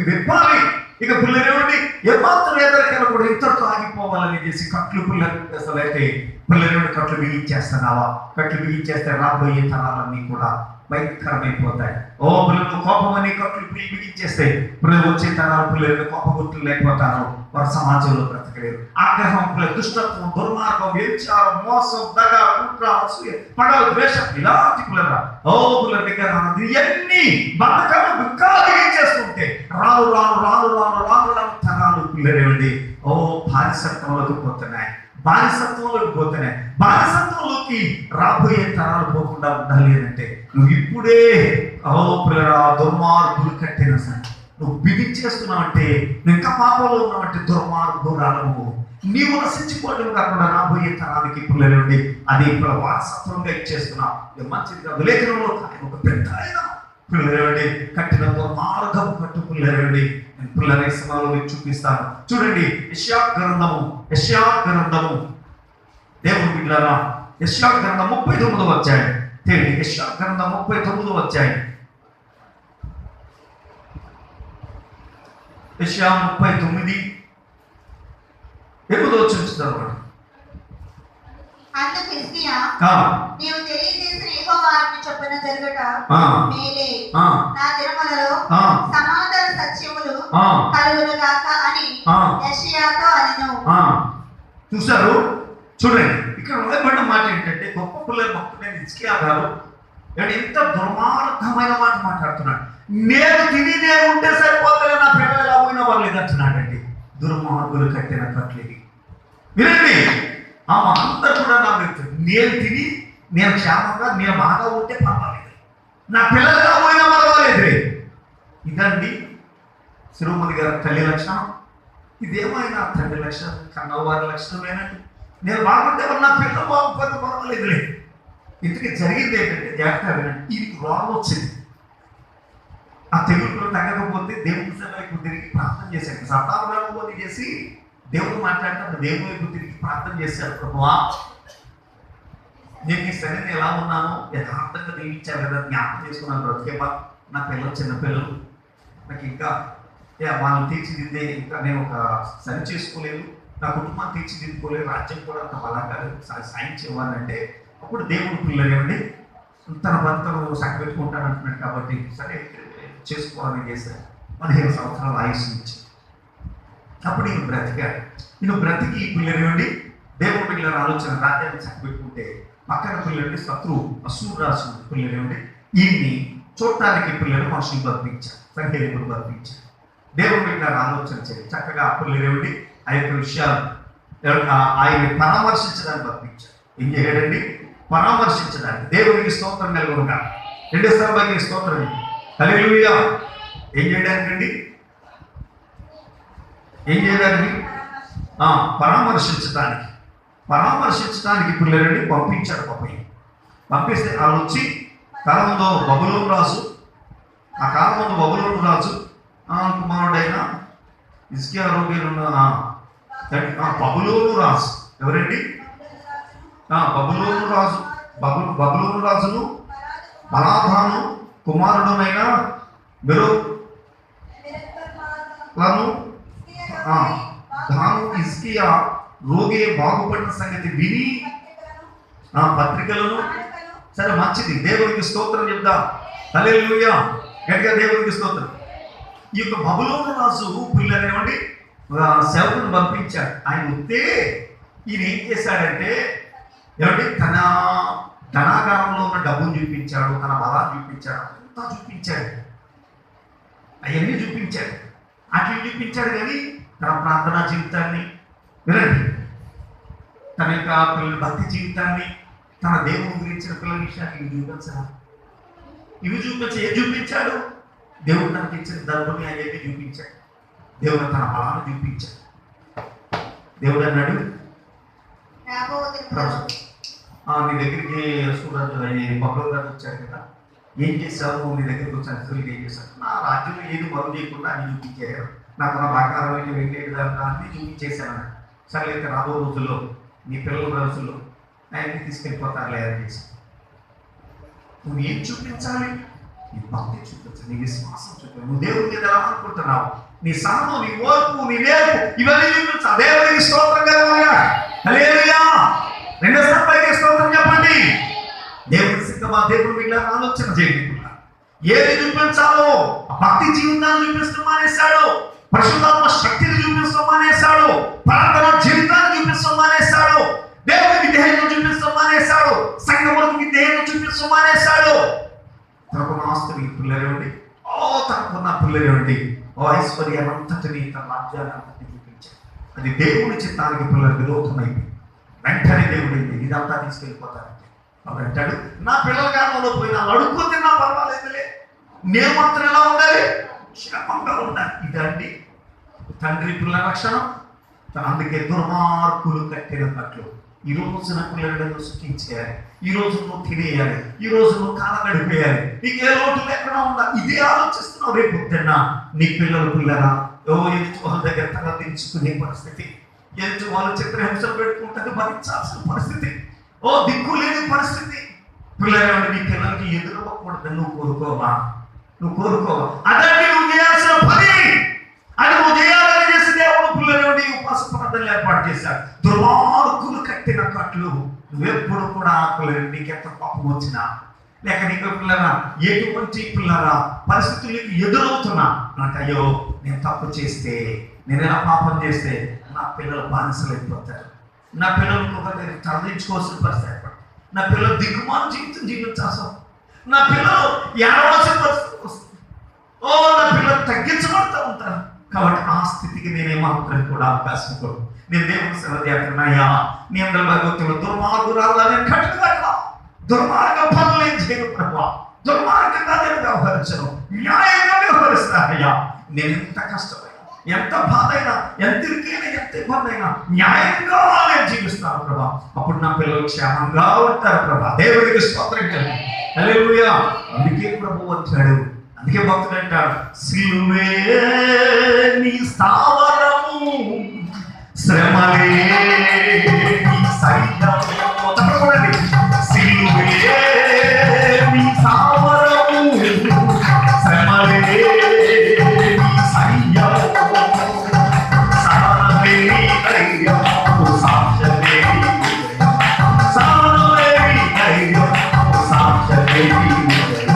విప్పాలి. ఇక పిల్లలేమండి ఏమాత్రం ఎదరికైనా కూడా ఇంతటితో ఆగిపోవాలని చేసి కట్లు పిల్లలు అసలు అయితే పిల్లలేమండి కట్లు బిగించేస్తున్నావా? కట్లు బిగించేస్తే రాబోయే తరాలన్నీ కూడా భయంకరమైపోతాయి. పిల్లలు కోపమని కట్లు బిగించేస్తే పిల్లలు వచ్చే తరాలు పిల్లలు కోపగుర్తులు లేకపోతారు. వారు సమాజంలో బ్రతకలేరు. ఆగ్రహం, దుష్టత్వం, దుర్మార్గం, వ్యభిచారం, మోసం, దగ, కుట్ర, అసూయ, పడవ, ద్వేషం ఇలాంటి పిల్లలు పిల్లల దగ్గర ఇవన్నీ బతకాలు ఇంకా బిగించేస్తుంటే రాను రాను రాను రాను రాను రాను తరాలు పిల్లలేవండి బానిసత్వంలోకి పోతున్నాయి. బానిసత్వంలోకి రాబోయే తరాలు పోకుండా ఉండాలి అంటే నువ్వు ఇప్పుడే పిల్లరా దుర్మార్గులు కట్టిన సరే నువ్వు బిగించేస్తున్నావు అంటే నువ్వు ఇంకా పాపంలో ఉన్నావంటే దుర్మార్గురాలము. నీవు నశించిపోవడం కాకుండా రాబోయే తరానికి పిల్లలండి అది వారసత్వంగా ఇచ్చేస్తున్నావు. మంచిది కాదు. లేఖనంలో ఒక పెద్ద పిల్లలండి కట్టిన దుర్మార్గం కట్టు పిల్లలండి. నేను పిల్లల సమయంలో చూపిస్తాను. చూడండి యెషయా గ్రంథము దేవుని బిడ్డలారా, యెషయా గ్రంథం 39వ అధ్యాయం. యెషయా గ్రంథం 39వ అధ్యాయం యెషయా 39 8వ వచనం చదవండి. అందుకు హిజ్కియా, ఆ నీవు తెలియజేసిన యెహోవా ఆజ్ఞ చొప్పున జరుగుట ఆ మేలే, ఆ నా దినములలో ఆ సమాధాన సత్యములు ఆ కలుగును గాక అని ఆ యెషయాతో అనెను. చూశారు, చూడండి ఇక్కడ రాయబడిన మాట ఏంటంటే గొప్ప పిల్లల భక్తుడైన హిజ్కియా గారు ఎంత దుర్మార్గమైన మాట మాట్లాడుతున్నాడు. నేను తిని నేను ఉంటే సరిపోతలే, నా పిల్లలు ఎలా పోయినా పర్లేదు అంటున్నాడండి. దుర్మార్గులు కట్టిన కట్లేది వినండి. అందరూ కూడా నా వ్యక్తులు, నేను తిని నేను క్షేమంగా నేను బాగా ఉంటే పర్వాలేదు, నా పిల్లలు ఎలా పోయినా పర్వాలేదు. ఇదండి శిరోమణి గారి తల్లి లక్షణం. ఇదేమైనా తండ్రి లక్షణం, కన్నవారి లక్షణమేనండి. నేను బాగుంటే నా పిల్లలు బాగుపడితే పర్వాలేదులే. ఇంతకీ జరిగింది ఏంటంటే జాగ్రత్త వినండి. ఈయనకి రోగం వచ్చింది. ఆ తెగులు తగ్గకపోతే దేవుని వైపు తిరిగి ప్రార్థన చేశాడు. సప్తాహం చేసి దేవుడు మాట్లాడినప్పుడు దేవుని వైపు తిరిగి ప్రార్థన చేశాడు. ప్రభువా, నేను ఈ శరీరం ఎలా ఉన్నానో యథార్థంగా దీవించాను కదా, జ్ఞాపకం చేసుకున్నాను. బ్రతికేవా, నా పిల్లలు చిన్నపిల్లలు, నాకు ఇంకా వాళ్ళని తీర్చిదిద్దే ఇంకా నేను ఒక సరి చేసుకోలేదు, నా కుటుంబాన్ని తీర్చిదిద్దుకోలేదు, రాజ్యం కూడా అంత బలంగా సాయం చేయాలంటే అప్పుడు దేవుడు పిల్లలేమండి తన భర్తను సగపెట్టుకుంటాను అంటున్నాడు. కాబట్టి సరే చేసుకోవాలని చేశారు. 15 సంవత్సరాల ఆయుష్ ఇచ్చి అప్పుడు ఈయన బ్రతికాడు. ఈయన బ్రతికి ఈ పిల్లలేమండి దేవుడు పిల్లల ఆలోచన రాజ్యాన్ని సగపెట్టుకుంటే పక్కన పిల్లలండి శత్రువు అసూరు రాసు పిల్లలేమండి ఈయన్ని చూడటానికి పిల్లలు మనుషులు బతికించారు, సంఖ్యలు బతికించారు. దేవుడు పిల్లల ఆలోచన చేయాలి చక్కగా పిల్లలేమండి ఆ యొక్క విషయాలు ఆయన పరామర్శించడానికి బతికించారు. ఏం చేయడండి? పరామర్శించడానికి. దేవునికి స్తోత్రం కలుగునుగా. 2 స్థానానికి స్తోత్రం. హల్లెలూయా. ఏం చేయడానికి అండి? ఏం చేయడానికి? పరామర్శించడానికి. పరామర్శించడానికి పిల్లలండి పంపించాడు. పంపిస్తే వాళ్ళు వచ్చి కాలంలో బబులోను రాజు, ఆ కాలంలో బబులోను రాజు కుమారుడైన హిజ్కియా బబులోను రాజు ఎవరండి? బబులోను రాజు బబులోను రాజును బలాధాను కుమారుడునైన మెరోలను దాను హిజ్కియా రోగి బాగుపడిన సంగతి విని పత్రికలను సరే మంచిది, దేవునికి స్తోత్రం చెప్దాం. హల్లెలూయా. గట్టిగా దేవునికి స్తోత్రం. ఈ యొక్క బబులోను రాజు పిల్లలేమండి సేవకుని పంపించాడు. ఆయన వస్తే ఈయన ఏం చేశాడంటే ఏమంటే తన ధనాగారంలో ఉన్న డబ్బును చూపించాడు, తన బలాన్ని చూపించాడు, అంతా చూపించాడు, అవన్నీ చూపించాడు, అట్లా చూపించాడు. కానీ తన ప్రార్థనా జీవితాన్ని వినండి, తన యొక్క పిల్లల భక్తి జీవితాన్ని, తన దేవుని గురించిన పిల్లల విషయాన్ని ఇవి చూపించాడు. ఇవి చూపించి ఏం చూపించాడు? దేవుడు తనకి ఇచ్చిన డబ్బుని అవన్నీ చూపించాడు. దేవుడు తన బలాన్ని చూపించాడు. దేవుడు అన్నాడు, నీ దగ్గరికి సూరజ్ బబుల్ గారు వచ్చాడు కదా, ఏం చేశావు? నీ దగ్గరికి వచ్చాను, అసలు ఏం చేశాను? నా రాజ్యంలో ఏది మరుగు చేయకుండా అన్ని చూపించారు, నాకున్న బంగారం వెళ్ళేది అన్ని చూపించేశాను. సరే అయితే రాబో రోజుల్లో నీ పిల్లల రోజుల్లో ఆయన్ని తీసుకెళ్ళిపోతారులే అని చేసి నువ్వు ఏం చూపించాలి? నీ భక్తి చూపించాలి, నీ విశ్వాసం చూపించాలి. నువ్వు దేవుడి మీద ఎలా అనుకుంటున్నావు? నీ సహనం, నీ ఓర్పు, నీ నేర్పు ఇవన్నీ చూపించాలి. దేవుడికి స్తోత్రం కలుగునుగా. హల్లెలూయా. 2 స్థానానికి స్తోత్రం చెప్పండి. దేవుడి సిద్ధమా? దేవుడు వీళ్ళ ఆలోచన చేయండి. ఏది చూపించాలో భక్తి జీవితాన్ని చూపిస్తూ మానేశాడు, పరిశుద్ధాత్మ శక్తిని చూపిస్తూ మానేశాడు, ప్రార్థన జీవితాన్ని చూపిస్తూ మానేశాడు, దేవుడి విధేయతను చూపిస్తూ మానేశాడు, సంఘములకు విధేయతను చూపిస్తూ మానేశాడు. తనకున్న ఆస్తుని పిల్లలేండి, తనకున్న పిల్లలేండి, ఐశ్వర్యం అంతటిని, తన రాజ్యాన్ని అంతటిని చూపించాడు. అది దేవుడి చిత్తానికి పిల్లలు విరోధమైంది. వెంటనే దేవుడు ఇదంతా తీసుకెళ్ళిపోతారంటే అప్పుడు అంటాడు, నా పిల్లల కాలంలో పోయినా అడుక్కుంటే నా పర్వాలేదులే, నేను మాత్రం ఎలా ఉండాలి? క్షేమంగా ఉండాలి. ఇదండి తండ్రి పిల్లల లక్షణం. అందుకే దుర్మార్గులు కట్టిన కట్లు. ఈ రోజు నా పిల్లలను సుఖించేయాలి, ఈ రోజు నువ్వు తినేయాలి, ఈ రోజు నువ్వు కాలం గడిపేయాలి, నీకు ఏ లోటు లేకుండా ఉండాలి. ఇదే ఆలోచిస్తున్నావు. రేపు పొద్దున్న నీ పిల్లరా ఎదుటి వాళ్ళ దగ్గర తల దించుకునే పరిస్థితి, ఎదుటి వాళ్ళు చిత్రహింసలు పెట్టుకుంటే భరించాల్సిన పరిస్థితి, దిక్కు లేని పరిస్థితి. పిల్లలు నీ పిల్లలకి ఎదురవ్వకూడదని నువ్వు కోరుకోవా? అదండి నువ్వు చేయాల్సిన పని. అది నువ్వు చేశాడు. దుర్మార్గులు కట్టిన కట్లు నువ్వెప్పుడు కూడా ఆపలేవు. నీకెంత పాపం వచ్చినా లేక నీకు పిల్లరా ఎటువంటి పిల్లరా పరిస్థితులకు ఎదురవుతున్నా నాకు అయ్యో నేను తప్పు చేస్తే, నేను ఎలా పాపం చేస్తే నా పిల్లలు బానిసలు అయిపోతారు, నా పిల్లలకు ఒక తరలించుకోవాల్సిన పరిస్థితి ఏర్పడుతుంది, నా పిల్లలు దిక్కుమాల జీవితం జీవించాల్సిన, నా పిల్లలు ఏడవలసిన పరిస్థితి వస్తుంది, ఓ నా పిల్లలు తగ్గించబడుతూ ఉంటారు. కాబట్టి ఆ స్థితికి నేనేమాత్రం కూడా అవకాశం కూడా నేను దేవుని సేవ చేస్తున్నాయా నీ అందరి భగవతులు దుర్మార్గురాలు నేను కట్టుగా దుర్మార్గ పనులు ఏం చేయను ప్రభావ, దుర్మార్గంగా నేను వ్యవహరించను, న్యాయంగా వ్యవహరిస్తానయ్యా. నేను ఎంత కష్టమైనా, ఎంత బాధ అయినా, ఎంత ఇరుకైనా, ఎంత ఇబ్బంది అయినా న్యాయంగా నేను జీవిస్తాను ప్రభా. అప్పుడు నా పిల్లలు క్షేమంగా ఉంటారు ప్రభా. దేవుడికి స్తోత్రం కలిగి హల్లెలూయా. అందుకే ప్రభు వచ్చాడు, అందుకే భక్తుడు అంటాడు సిలువే నీ స్థావరము, శ్రమలే నీ సైన్యము. తప్పకుండా సిలువే నీ స్థావరము, శ్రమలే నీ సైన్యము, సారమే నీ ధైర్యము, సాక్ష్యమే నీ విజయం, సారమే నీ ధైర్యము, సాక్ష్యమే నీ విజయం.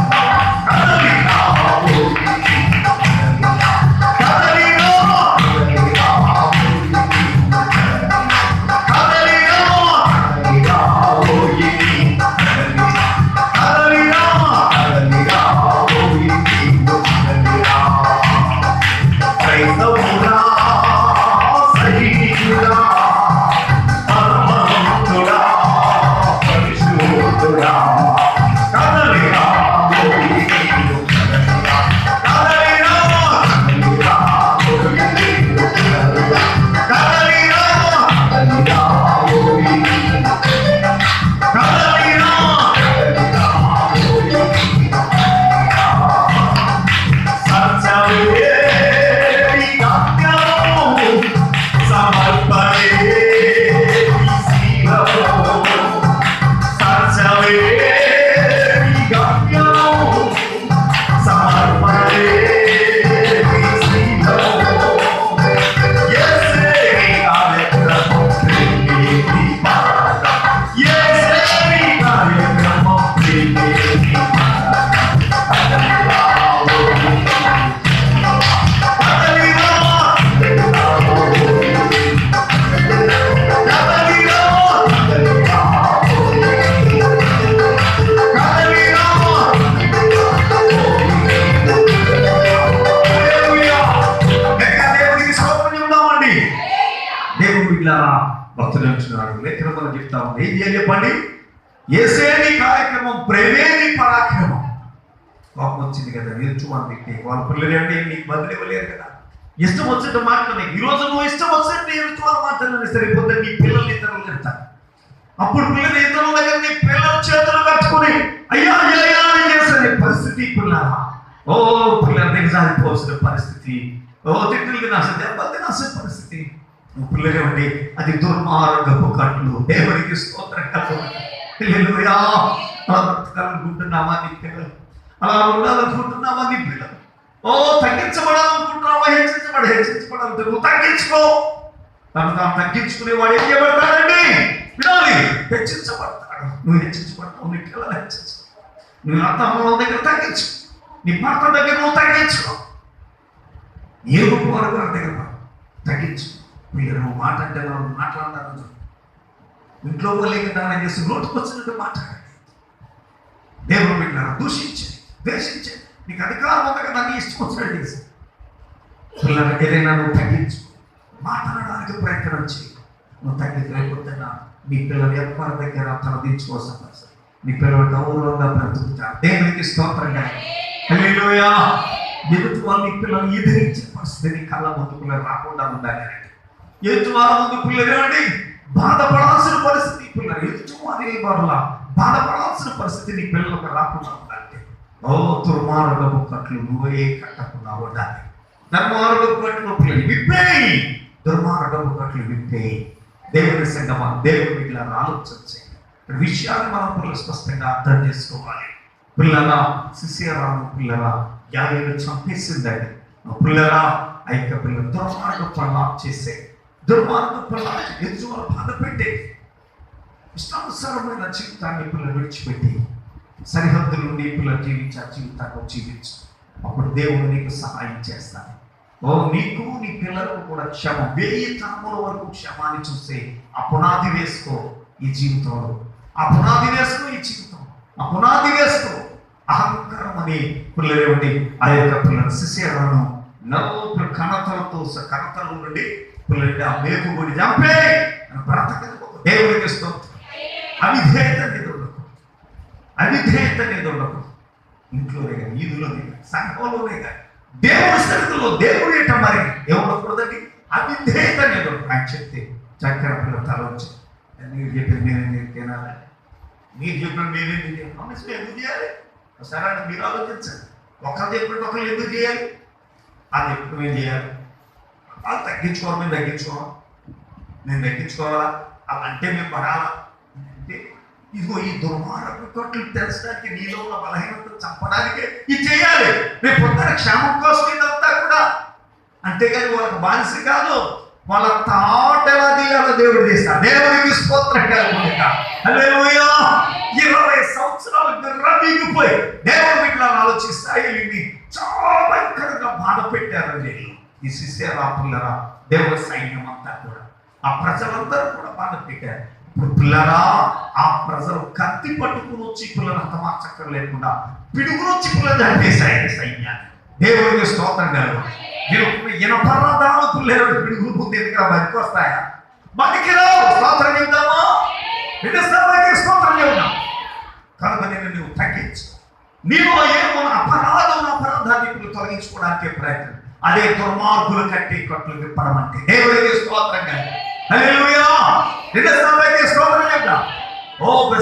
ఏం చేయాలి చెప్పండి? యేసే నీ కార్యక్రమం, ప్రేమే నీ పరాక్రమం. కోపం వచ్చింది కదా, నేర్చుకోవాలి తిట్టి వాళ్ళ పిల్లలు అంటే నీకు బదులు ఇవ్వలేరు కదా, ఇష్టం వచ్చినట్టు మాట్లాడి ఈ రోజు నువ్వు ఇష్టం వచ్చినట్టు నేర్చుకోవాలి మాట్లాడాలి సరిపోతే నీ పిల్లల్ని ఇతరులు తిడతారు. అప్పుడు పిల్లలు ఇతరుల దగ్గర నీ పిల్లల చేతులు కట్టుకుని అయ్యా అయ్యా అని చేసే పరిస్థితి పిల్లల, ఓ పిల్లల దగ్గర సాగిపోవాల్సిన పరిస్థితి, ఓ తిట్టులకి నాశ దెబ్బలకి నాశ పరిస్థితి. పిల్లలే ఉండి అది దుర్మార్గపు కట్లు. దేవునికి స్తోత్రం కలుగుతున్నామా నీ పిల్లలు, అలా ఉండాలనుకుంటున్నామా నీ పిల్లలు, ఓ తగ్గించబడాలనుకుంటున్నావా, హెచ్చించబడాలంటే నువ్వు తగ్గించుకో. తను తాను తగ్గించుకునేవాడు ఏం చేయబడతాడండి? వినాలి, హెచ్చించబడతాడు. నువ్వు హెచ్చించబడతావు, నీ పిల్లలు హెచ్చించు, నువ్వు అత్తమ్మ దగ్గర తగ్గించు, నీ భర్త దగ్గర నువ్వు తగ్గించుకో, ఏ గొప్ప వరకు దగ్గర తగ్గించు. మీరు నువ్వు మాట అంటే మాట్లాడతారు, ఇంట్లో లేకుండా చేసి నోటుకు వచ్చినట్టు మాట్లాడండి. దేవుడు మిమ్మల్ని దూషించండి, ద్వేషించండి, నీకు అధికారం ఉంది కదా, నీ ఇష్టం వచ్చినట్టు చేసి పిల్లలు ఏదైనా నువ్వు తగ్గించు, మాట్లాడడానికి ప్రయత్నం చేయి. నువ్వు తగ్గించలేకపోతే నీ పిల్లలు ఎవరి దగ్గర తలదించుకోవాల్సిన పరిస్థితి, నీ పిల్లలు గౌరవంగా బ్రతుకుతారు. దేవునికి స్తోత్రంగా హల్లెలూయా. ఎదుటి వాళ్ళు నీ పిల్లలు ఎదిరించే పరిస్థితి నీ కళ్ళ ముందు పిల్లలు రాకుండా ఉండాలి. ఎదుటి వాళ్ళ ముందు పిల్లలు ఏమండి బాధపడాల్సిన పరిస్థితి, పిల్లలు ఎదుటి వారి వల్ల బాధపడాల్సిన పరిస్థితి నీ పిల్లలకు రాకుండా ఉండాలి. ఓ దుర్మార్గపు కట్లు నువ్వే కట్టకుండా ఉండాలి. దుర్మార్గపు కట్లు పిల్లలు విప్పేయి, దుర్మార్గపు కట్లు విప్పేయి. దేవుని సంగమా, దేవుని పిల్లల ఆలోచించే విషయాన్ని మనం పిల్లలు స్పష్టంగా అర్థం చేసుకోవాలి. పిల్లల శిష్యరాము పిల్లల యాయేలు చంపేసిందండి. పిల్లల ఐక పిల్లలు దుర్మార్గ పనులు చేసే దుర్మార్గ పిల్లలు ఎదురు బాధ పెట్టే ఇష్టానుసారమైన జీవితాన్ని పిల్లలు విడిచిపెట్టి సరిహద్దుల నుండి పిల్లలు జీవించే జీవితాన్ని జీవించు. అప్పుడు దేవుడు నీకు సహాయం చేస్తాను. నీకు నీ పిల్లలకు కూడా క్షమ, 1000 తరముల వరకు క్షమాన్ని చూస్తే ఆ పునాది వేసుకో ఈ జీవితంలో. ఆ పునాది వేసుకో ఈ జీవితం, ఆ పునాది వేసుకో. అహంకారం అని పిల్లలేవండి ఆ యొక్క పిల్లల శిష్యులను నలుగురు కణతల నుండి పిల్లలు ఆ మేకుబడి చంపే బ్రతకలు దేవుడికి ఇస్తాం. అవిధేయత అనేది ఉండకు, అవిధేయత అనేది ఉండకు. ఇంట్లోనే కానీ, ఈదులోనే కానీ, సంఘంలోనే కానీ, దేవుడి సన్నిధిలో దేవుడు ఏంట మరి ఏముండకూడదండి. అవిధేయత అనేది ఉండదు. ఆయన చెప్తే చక్కర పిల్లలు తల వచ్చి మీరు చెప్పిన మీరేం తినాలి, మీరు చెప్పిన మీరేం చేయాలి, ఎందుకు చేయాలి సరే అని మీరు ఆలోచించండి. ఒకరు చెప్పినట్టు ఒకరు ఎందుకు చేయాలి, అది ఎప్పుడు ఏం చేయాలి, వాళ్ళు తగ్గించుకోవాలి, మేము తగ్గించుకోవాలి, నేను తగ్గించుకోవాలా, అలా అంటే మేము పడాలా అంటే ఇదిగో ఈ దుర్మార్గ కొట్లు తెలుసడానికి నీలో ఉన్న బలహీనతను చంపడానికి ఇది చేయాలి. రేపు పొద్దున క్షేమం కోసం ఇదంతా కూడా. అంతేగాని వాళ్ళకి బానిస కాదు, వాళ్ళ తాట ఎలా తీయాలో దేవుడు చేస్తాడు. దేవుడికి స్తోత్రం కలుగునుగాక. హల్లెలూయా. 20 సంవత్సరాలు రమిగిపోయి దేవుడు ఇట్లా ఆలోచిస్తాయి చాలా భయంకరంగా బాధ పెట్టారండి ఈ శిష్యుల పిల్లరా. దేవుడి సైన్యం అంతా కూడా ఆ ప్రజలందరూ కూడా బాధ పెట్టారు. ఇప్పుడు పిల్లరా ఆ ప్రజలు కత్తి పట్టుకుని వచ్చి పిల్లలు హతమార్చక్కర లేకుండా పిడుగులు వచ్చి పిల్లలు చంపేశాయి సైన్యాన్ని. దేవుడికి స్తోత్రం కలుగు. ఇనపరాదాలు పిల్లలు పిడుగులు ముందు ఎందుకు బతికి వస్తాయా? బతికిరావు. స్తోత్రం చెప్తామా? స్తోత్రం చెబుతాం. కనుక నేను నువ్వు తగ్గించు. నీలో ఏమన్నా అపరాధాన్ని ఇప్పుడు తొలగించుకోవడానికి ప్రయత్నం. అదే దుర్మార్గులు కట్టి కట్లు విప్పడమంటే దేవుడికి స్తోత్రం కలుగు. హల్లెలూయా. స్తోత్రం చెప్తాం.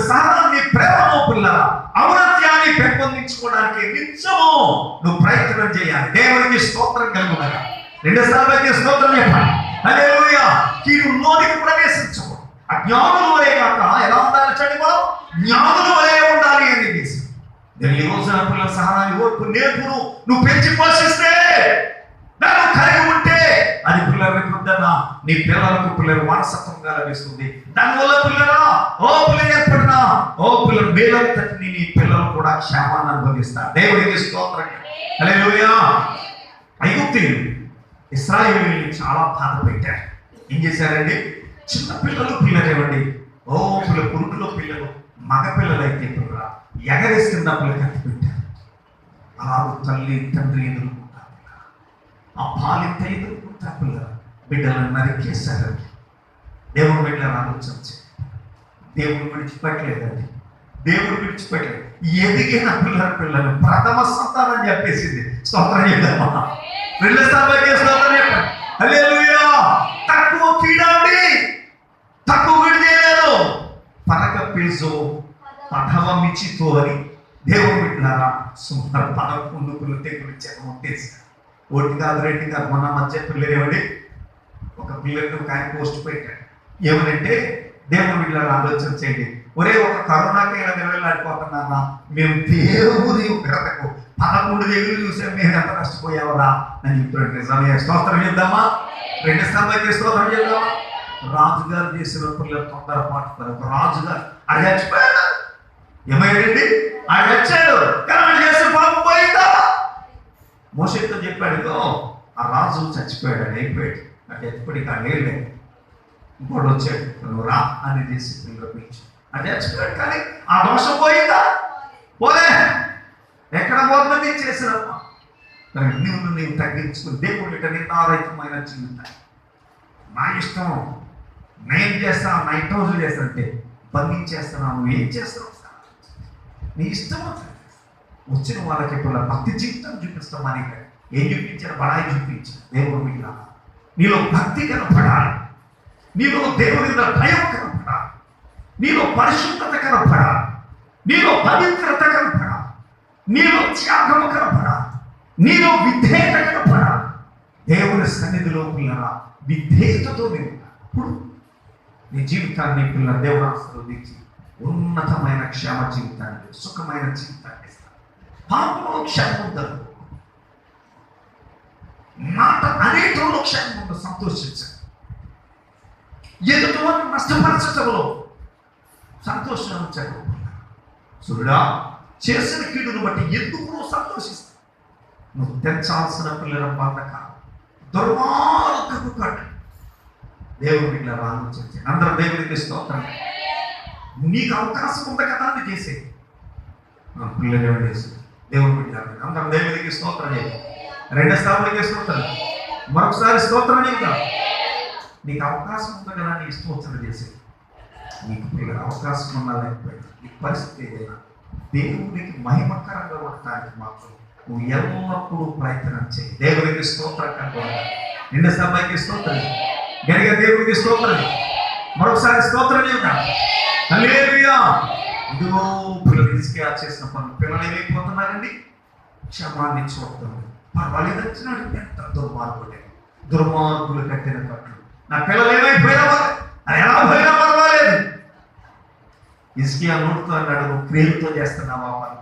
సహనాన్ని, ప్రేమను పిల్లల ఔన్నత్యాన్ని పెంపొందించుకోవడానికి నిత్యము నువ్వు ప్రయత్నం చేయాలి. దేవుడికి స్తోత్రం కలుగునక. 2 సార్లు స్తోత్రం చెప్పాలి. హల్లెలూయా. కీడు లోనికి ప్రవేశించు. అజ్ఞానుల వలె కాక ఎలా ఉండాలి చండి, మనం జ్ఞానుల వలె ఉండాలి అని చేసి ఈ రోజున పిల్లల సహనాన్ని, ఓర్పు, నేర్పును నువ్వు పెంచి పోషిస్తే, దాన్ని కలిగి ఉంటే అది పిల్లలకు నీ పిల్లలకు పిల్లలు వారసత్వంగా లభిస్తుంది. దానివల్ల పిల్లరా పిల్లలు ఏర్పడినా పిల్లలు మేలంతటిని నీ పిల్లలు కూడా క్షేమాన్ని అనుభవిస్తారు. దేవుడికి స్తోత్రం. హల్లెలూయా. ఐగుప్తీయులు ఇశ్రాయేలీయుల్ని చాలా బాధ పెట్టారు. ఏం చేశారండి? చిన్న పిల్లలేవండి పురుగులో పిల్లలు, మగ పిల్లలైతే పిల్లల ఎగరేస్తున్నప్పుడు కత్తి పెట్టారు. అలాగే తల్లి తండ్రి ఎదుర్కొంటారు, ఆ పాలింత ఎదుర్కొంటారు. పిల్లలు బిడ్డలను నరికేశారు. దేవుడు బిడ్డలను ఆలోచించి దేవుడు విడిచిపెట్టలేదండి. దేవుడు విడిచిపెట్టలేదు. ఎదిగిన పిల్లలు ప్రథమ సంతానం చెప్పేసింది. స్తోత్రం చేద్దామా? 2 సార్లు స్తోత్రం చెప్పండి. హల్లెలూయా. తక్కువ కీడండి, తక్కువ విడి చేయలేదు. పనక పేజో పదవమిచితో అని దేవుడు బిడ్డలారా సుమారు 11 పిల్లలు తెగులు చెరమొట్టేశారు. 1 కాదు 2 కాదు. మొన్న మధ్య పిల్లలేవండి ఒక పిల్లలకి ఒక ఆయన పోస్ట్ పెట్టాడు. ఏమనంటే దేవుడు బిడ్డలారా ఆలోచన చేయండి. ఒరే ఒక కరోనాకి వెళ్ళాడిపోతున్నారా, మేము దేవుడి ఉగ్రతకు 11 తెగులు చూసాం, మేము ఎంత నష్టపోయావరా అని చెప్తున్నాడు. నిజమే. స్తోత్రం చేద్దామా? 2 సార్లు స్తోత్రం చేద్దామా? రాజుగారు చేసిన పిల్లలు తొందరపాటు. రాజుగారు అది చచ్చిపోయాడు. ఏమయ్యాడండి? ఆయన వచ్చాడు కానీ ఆయన చేసిన పాపం పోయిందా? మోషేతో చెప్పాడు, ఆ రాజు చచ్చిపోయాడు, అని అయిపోయాడు. అంటే ఎప్పటికీ ఆ లేదు. ఇంకోటి వచ్చాడు, నువ్వు రా అని చేసి పిల్లలు పిలిచి అది చచ్చిపోయాడు. కానీ ఆ దోషం పోయిందా? పోలే. ఎక్కడ పోతుంది? చేసినమ్మా. నీవు తగ్గించుకుని దేవుడి నిందారహితమైన జీవితాన్ని నా ఇష్టం, నేను చేస్తాను, నా ఇంటి రోజులు చేస్తానంటే బంధించేస్తున్నావు. నువ్వు ఏం చేస్తావు? నీ ఇష్టం. వచ్చిన వాళ్ళకి ఇప్పుడు భక్తి జీవితం చూపిస్తామని ఏం చూపించారు? బడాయి చూపించారు. దేవుడు మీద నీలో భక్తి కనపడాలి, నీలో దేవుడి మీద భయం కనపడాలి, నీలో పరిశుద్ధత కనపడాలి, నీలో పవిత్రత కనపడాలి, నీలో త్యాగము కనపడాలి, నీలో విధేయత కనపడాలి. దేవుని సన్నిధిలో పిల్లల విధేయతతో నేను ఇప్పుడు నీ జీవితాన్ని పిల్లల దేవుడు ఆశీర్వదించి ఉన్నతమైన క్షేమ జీవితాన్ని, సుఖమైన జీవితాన్ని ఇస్తాను. పాపంలో క్షేమం ఉండదు, మాట అనేకంలో క్షేమం ఉండదు. సంతోషించండి. ఎదుటి వారిని నష్టపరచటంలో సంతోషం ఉంచడం. చూడా, చేసిన కీడును బట్టి ఎందుకు నువ్వు సంతోషిస్తావు? నువ్వు తెచ్చాల్సిన పిల్లల బంధక దుర్మార్గపు కట్టు. దేవుని ఇట్లా ఆలోచించి అందరూ దేవునికి స్తోత్రం. నీకు అవకాశం ఉంది కదా అని చేసే పిల్లలు చేసి దేవుని బిడ్డలు అందరం దేవునికి స్తోత్రం చేయాలి. రెండో స్థానంలోకి స్తోత్రం, మరొకసారి స్తోత్రం చెప్తాం. నీకు అవకాశం ఉంది కదా నీ స్తోత్రం చేసే. నీకు పిల్లల అవకాశం ఉన్నా లేకపోయినా నీ పరిస్థితి ఏదైనా దేవునికి మహిమకరంగా ఉండటానికి మాత్రం నువ్వు ఎల్లప్పుడూ ప్రయత్నం చేయి. దేవునికి స్తోత్రం కనుక నిండు సభకి స్తోత్రం, గరిగా దేవునికి స్తోత్రం, మరొకసారి స్తోత్రం చెప్తాం. హల్లెలూయా. ఇదిగో పిల్లలు హిజ్కియా చేసిన పనులు పిల్లలు ఏమైపోతున్నారండి? క్షమాన్ని చూడతాం. పర్వాలేదు వచ్చినాడు, ఎంత దుర్మార్గులు కట్టిన కట్లు. నా పిల్లలు ఏమైపోయినా అది ఎలా పోయినా పర్వాలేదు. హిజ్కియా నోటితో అన్నాడు, నువ్వు క్రియలతో చేస్తున్నావా పని,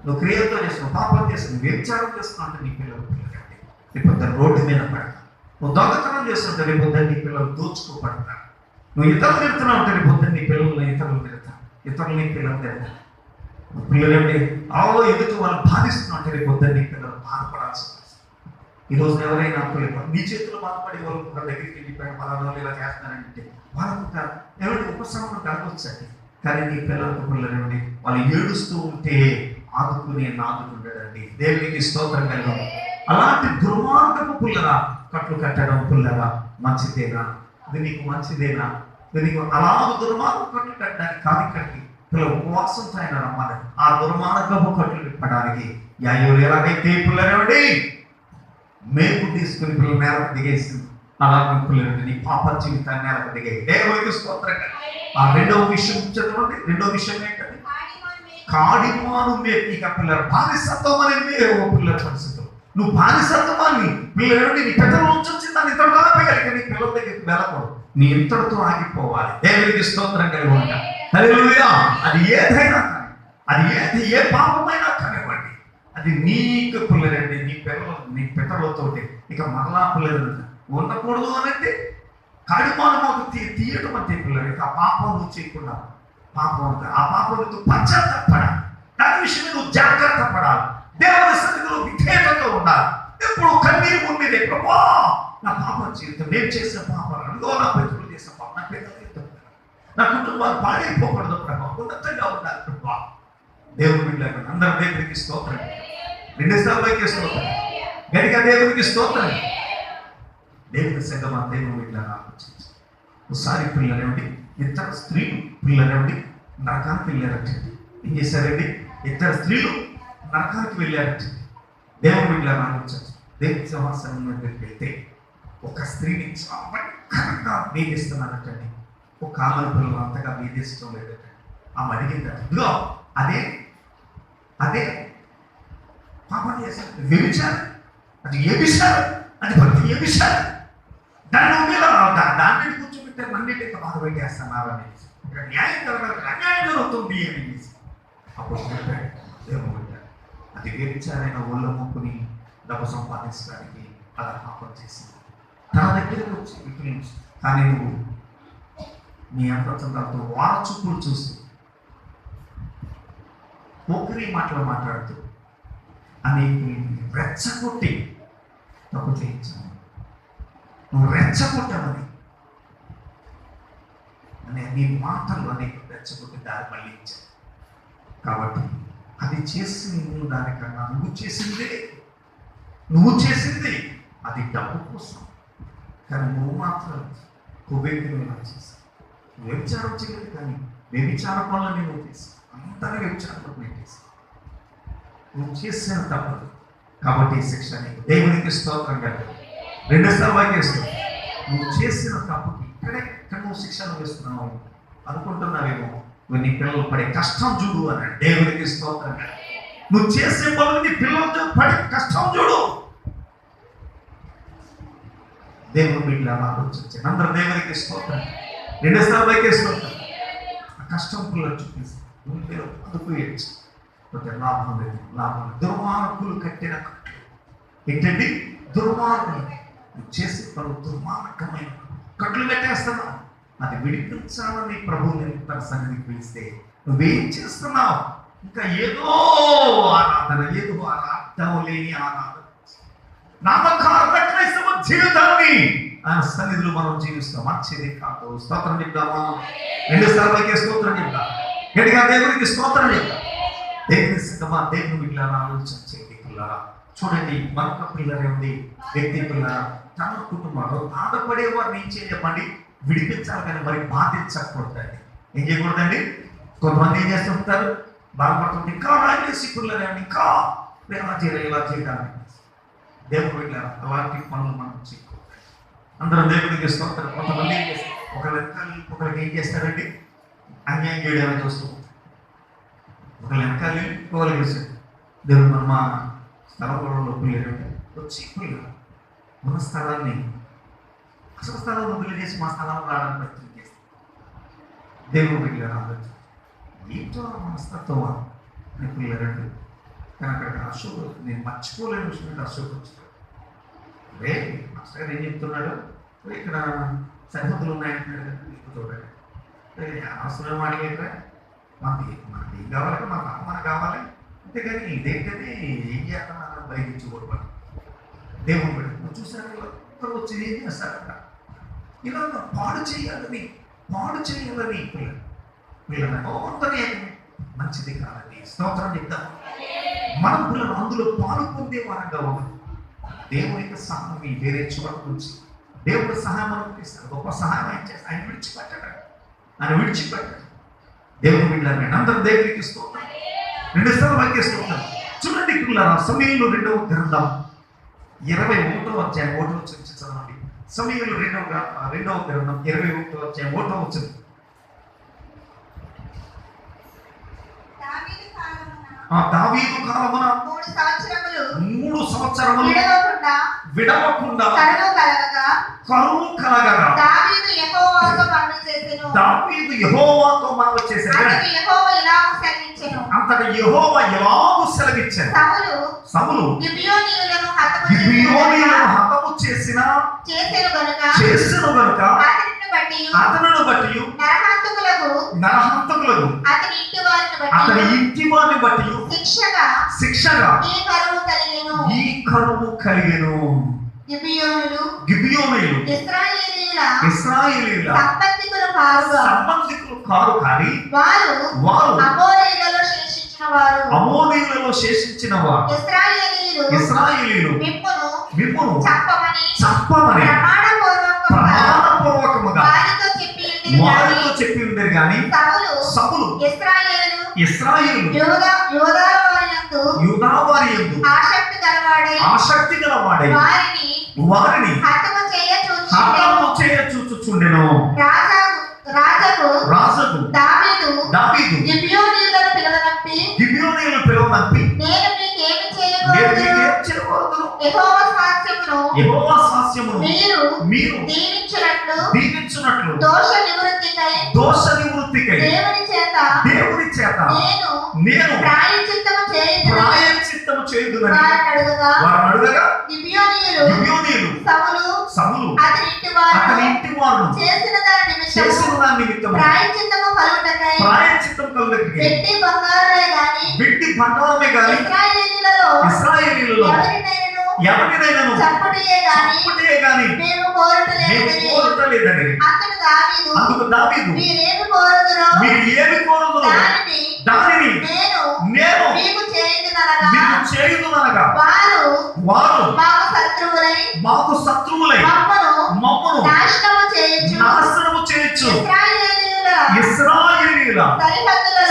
నువ్వు క్రియలతో చేస్తున్నావు, పాపం చేస్తున్నావు, వ్యభిచారం చేస్తున్నావు అంటే నీ పిల్లలు కంటే రేపు రోడ్డు మీద పడతారు. నువ్వు దొంగతనం చేస్తుంటే రేపు నీ పిల్లలు దోచుకోబడతారు. నువ్వు ఇతరులు తిడుతున్నావు అంటే రేపు నీ పిల్లలు ఇతరులు తిడతారు, ఇతరులు నీ పిల్లలు తిడతారు. పిల్లలు అంటే ఎదుటి వాళ్ళు బాధిస్తున్నావు అంటే రేపు నీ పిల్లలు బాధపడాల్సి వస్తుంది. ఈరోజు ఎవరైనా పిల్లలు నీ చేతులు బాధపడే వాళ్ళు ఒక దగ్గరికి వెళ్ళిపోయాడు, పలానా ఇలా చేస్తున్నారంటే వాళ్ళకు ఎవరికి ఉపశమనం కలగొచ్చండి. కానీ నీ పిల్లలకు పిల్లలు ఏమండి వాళ్ళు ఏడుస్తూ ఉంటే ఆదుకునే నాదుకుంటాడండి. దేవునికి స్తోత్రం కలగదు. అలాంటి దుర్మార్గపు పుల్లరా కట్లు కట్టడం పుల్లరా మంచిదేనా? ఇది నీకు మంచిదేనా? ఇది నీకు అలాగ దుర్మార్గపు కట్లు కట్టడానికి కాదు. కట్టి పిల్లలు ఉపవాసంతో ఆయన రమ్మని ఆ దుర్మార్గపు కట్లు విప్పడానికి యాయోలు ఎలాగైతే పుల్లరేమండి మేకు తీసుకుని పిల్లలు నేలకు దిగేసింది, అలాగే పిల్లలు నీ పాప జీవితాన్ని నేలకు దిగాయి. దేవునికి స్తోత్రం. ఆ రెండవ విషయం చదవండి. రెండవ విషయం ఏంటంటే కాడిమాను మేకు. ఇక పిల్లలు బానిసత్వం అనేది పిల్లల పరిస్థితులు. నువ్వు బానిసత్వాన్ని పిల్లలు నీ పెద్దల నుంచి వచ్చిందని ఇంతటితో ఆపేయాలి. నీ పిల్లల దగ్గరికి వెళ్ళకూడదు, నీ ఇంతటితో ఆగిపోవాలి. దేవునికి స్తోత్రం కలిగి ఉంటా. హల్లెలూయా. అది ఏదైనా కానీ, అది ఏ పాపమైనా కానివ్వండి, అది నీకు పిల్లలండి. నీ పిల్లలు నీ పిల్లలతోటి ఇక మరలా పిల్లలు ఉండకూడదు అనేది కాడిమాను మాకు తీయటం అంటే పిల్లలు ఇక ఆ పాపం నువ్వు చేయకుండా పాపం ఆ పాపం నువ్వు పశ్చాత్తపడాలి. దాని విషయంలో నువ్వు జాగ్రత్త పడాలి. దేవుని సన్నిధిలో విధేయతతో ఉండాలి. ఎప్పుడు కన్నీరు ముందే ప్రభా నా పాప జీవితం నేను చేసిన పాపాలు అదిగో నా పితరులు చేసిన పాపం నా పిల్లలు నా కుటుంబాలు పాడైపోకూడదు ప్రభా, ఉన్నతంగా ఉండాలి ప్రభా. దేవుని బిడ్డలకు అందరూ దేవునికి స్తోత్రం. రెండు సార్లు స్తోత్రం, గడిగా దేవునికి స్తోత్రం. దేవుని సంగమా దేవుని బిడ్డలను ఆలోచించి ఒకసారి పిల్లలేండి ఇద్దరు స్త్రీలు పిల్లలేండి నరకానికి వెళ్ళారటండి. ఏం చేశారండి? ఇద్దరు స్త్రీలు నరకానికి వెళ్ళారటండి. దేవుని బిడ్డలను ఆలోచించి దేవుని సింహాసనం దగ్గరికి వెళ్తే ఒక స్త్రీని చాలా భయంకరంగా వేధిస్తున్నారటండి. ఒక ఆమె పిల్లలు అంతగా వేధిస్తూ లేదటండి. ఆమె అడిగిందట, ఇదిగో అదే పాపం చేశారు, వ్యభిచారం, అది ఏ విషయాలు, అది ప్రతి ఏ విషయాలు దాన్ని కూర్చోబెట్టే నన్నింటి బాధ పెట్టేస్తున్నారు అనేసి ఇక్కడ న్యాయం జరగాలి, అన్యాయం జరుగుతుంది అనేసి అప్పుడు చెప్పాడు దేవుడు, అది వ్యభిచారైన ఒళ్ళు మొక్కుని డబ్బు సంపాదించడానికి అలా పాపం చేసింది. తన దగ్గరకు వచ్చి విక్రయించు, కానీ నువ్వు నీ అంతతో వార చూపులు చూస్తూ పోకిరి మాటలు మాట్లాడుతూ అనేక రెచ్చగొట్టి తప్పు చేయించావు. నువ్వు రెచ్చగొట్టమని నీ మాటలు అనేక రెచ్చగొట్టి దారి మళ్ళించావు. కాబట్టి అది చేసి నువ్వు దానికన్నా నువ్వు చేసింది అది డబ్బు కోసం, కానీ నువ్వు మాత్రం కుబేకులు చేసావు. నువ్వు వ్యభిచారం చేయలేదు, కానీ వ్యభిచార పనులని నువ్వు చేసావు. అందరూ వ్యభిచారం నేను చేసావు. నువ్వు చేసిన తప్పదు. కాబట్టి ఈ శిక్ష నీకు దేవునికి స్తోత్రం కలుగు. రెండోసారి వాక్యేస్తావు. నువ్వు చేసిన తప్పుకి ఇక్కడ నువ్వు శిక్షణ వేస్తున్నావు అనుకుంటున్నావేమో. నువ్వు నీ పిల్లలు పడే కష్టం చూడు అన్నాడు. దేవునికి స్తోత్రం కలుగు. నువ్వు చేసే పనులు నీ పిల్లలతో పడే కష్టం చూడు. దేవుని బిడ్డలు అలా ఆలోచించాను. అందరూ దేవునికి స్తోత్రం. రెండోసారి వాక్యేస్తావు. ఆ కష్టం పిల్లలు చూపిస్తాను అందుకు ఏడ్చు. లాభం లేదు, లాభం. దుర్మార్గులు కట్టిన కట్లు ఏంటండి? దుర్మార్గులు. నువ్వు చేసే పనులు దుర్మార్గమైన కట్లు పెట్టేస్తున్నావు. అది విడిపించాలని ప్రభువుని తన సన్నిధికి పిలిస్తే నువ్వేం చేస్తున్నావు? ఇంకా ఏదో ఆరాధన, ఏదో అర్థం లేని ఆరాధన, నామకార్థ క్రైస్తవ జీవితాన్ని ఆయన సన్నిధిలో మనం జీవిస్తాం. మంచిది కాదు. స్తోత్రం చెప్తామా? 2 సార్లు స్తోత్రం చెప్తాం. గట్టిగా దేవునికి స్తోత్రం చెప్తాం. దేవుని సిద్ధమా? దేవుని పిల్లల ఆలోచన చేయండి. పిల్లరా చూడండి, మరొక పిల్లరే ఉంది, వ్యక్తి పిల్లరా తన కుటుంబంలో బాధపడే వారిని ఏం చేయమండి? విడిపించాలి, కానీ మరి బాధించకూడదండి. ఏం చేయకూడదండి? కొంతమంది ఏం చేస్తుంటారు? బాధపడుతుంది, ఇంకా రాజేసి పిల్లరే అండి, ఇంకా ఇలా చేయడానికి. దేవుడు వెళ్ళారు అలాంటి పనులు మనం చేయకూడదు. అందరం దేవుడికి స్తోత్రం. కొంతమంది ఏం చేస్తారు? ఒకరికి ఏం చేస్తారండి? అన్యాయం చేయడానికి చూస్తూ ఒకళ్ళు వెనకాలి ఒకరికి చేస్తారు. దేవుడు మన మా స్థలంలో పిల్లలు వచ్చి పిల్లలు మన స్థలాన్ని అసలు స్థలం వదిలిచేసి మా స్థలంలో రావడానికి ప్రయత్నం చేస్తారు. దేవుడు పిల్లలు ఆలోచన ఏంటో మనస్తత్వమా అని పిల్లలండి. కానీ అక్కడ అశోక్ నేను మర్చిపోలేని విషయం అశోక్ వచ్చాడు. రే మాస్టర్ గారు ఏం చెప్తున్నాడు? ఇక్కడ సరిహద్దులు ఉన్నాయంటున్నాడు కదా, నీకు చూడండి అవసరం అడిగేట్రా, మనకి ఏం కావాలి, మనకు కావాలి, అంతేగాని ఇదేంటది ఏం చేస్తున్నా బయటించుకోవడం. దేవుడు పెడుతున్నాడు చూసారు, అందరూ వచ్చి ఏం చేస్తారంట, ఇలా పాడు చేయాలని పిల్లలు మంచిది కాదండి. స్తోత్రం చెప్తాం. మనం పిల్లలు అందులో పాలు పొందే వారంగా ఉన్నాం. దేవుని యొక్క సహాయం వేరే చోట నుంచి దేవుడు సహాయం మనకు ఇస్తాడు. గొప్ప సహాయం ఆయన చేస్తాడు. ఆయన విడిచిపెట్టాడు. దేవుని బిడ్డలని అందరూ దేవునికి స్తోత్రం. 2 సార్లు వాక్యస్తున్నాం. చూడండి పిల్లల సమయంలో 2వ గ్రంథం 21వ అధ్యాయం 1వ వచనం చదవండి. సమయంలో 2వ గ్రంథం 21వ అధ్యాయం 1వ వచనం. దావీదు కాలమున 3 సంవత్సరములు విడవకుండా కరువు కలగగా దావీదు యెహోవాతో మనవి చేసెను. అంతటా యెహోవా ఎలాగూ సెలవిచ్చాడు. సౌలు గిబియోనీయులను హతము చేసెను గనుక అతనిని బట్టి నరహంతకులకు అతని ఇంటి వారిని బట్టి శిక్షగా ఈ కరువు కలిగెను. గిబియోనీయులు ఇశ్రాయేలీయుల సంబంధికులు కారు, కానీ వారు అమోరీయులలో శేషించిన వారు ఇశ్రాయేలీయులు మిమ్మును చంపమని ప్రమాణపూర్వకముగా వారితో చెప్పి ఉండేది. కానీ సౌలు ఇశ్రాయేలు యూదావారి యందు ఆసక్తి గలవాడై వారిని హతము చేయ చూచుచుండెను. రాజుకు దావీదు గిబియోనీయులను పిలువనంపి నేను మీకేమి చేయకూడదు, యెహోవా స్వాస్థ్యమును మీరు దీవించునట్లు దోష నివృత్తికై దేవుని చేత నేను ప్రాయశ్చిత్తము చేయుదునని వారు అడుగగా గిబియోనీయులు సౌలు అతని ఇంటి వారు చేసిన దాని నిమిత్తము ప్రాయశ్చిత్తము కలుగుటకై వెట్టి బంగారమే గాని ఇశ్రాయేలీయులలో ఎవరినైనాను చంపుటే గాని మేము కోరటలేదని. అందుకు దావీదు మీరు ఏమి కోరుదురో దానిని నేను మీకు చేయుదుననగా వారు మాకు శత్రువులై మమ్మను నాశనము చేయొచ్చు. ఇశ్రాయేలీయుల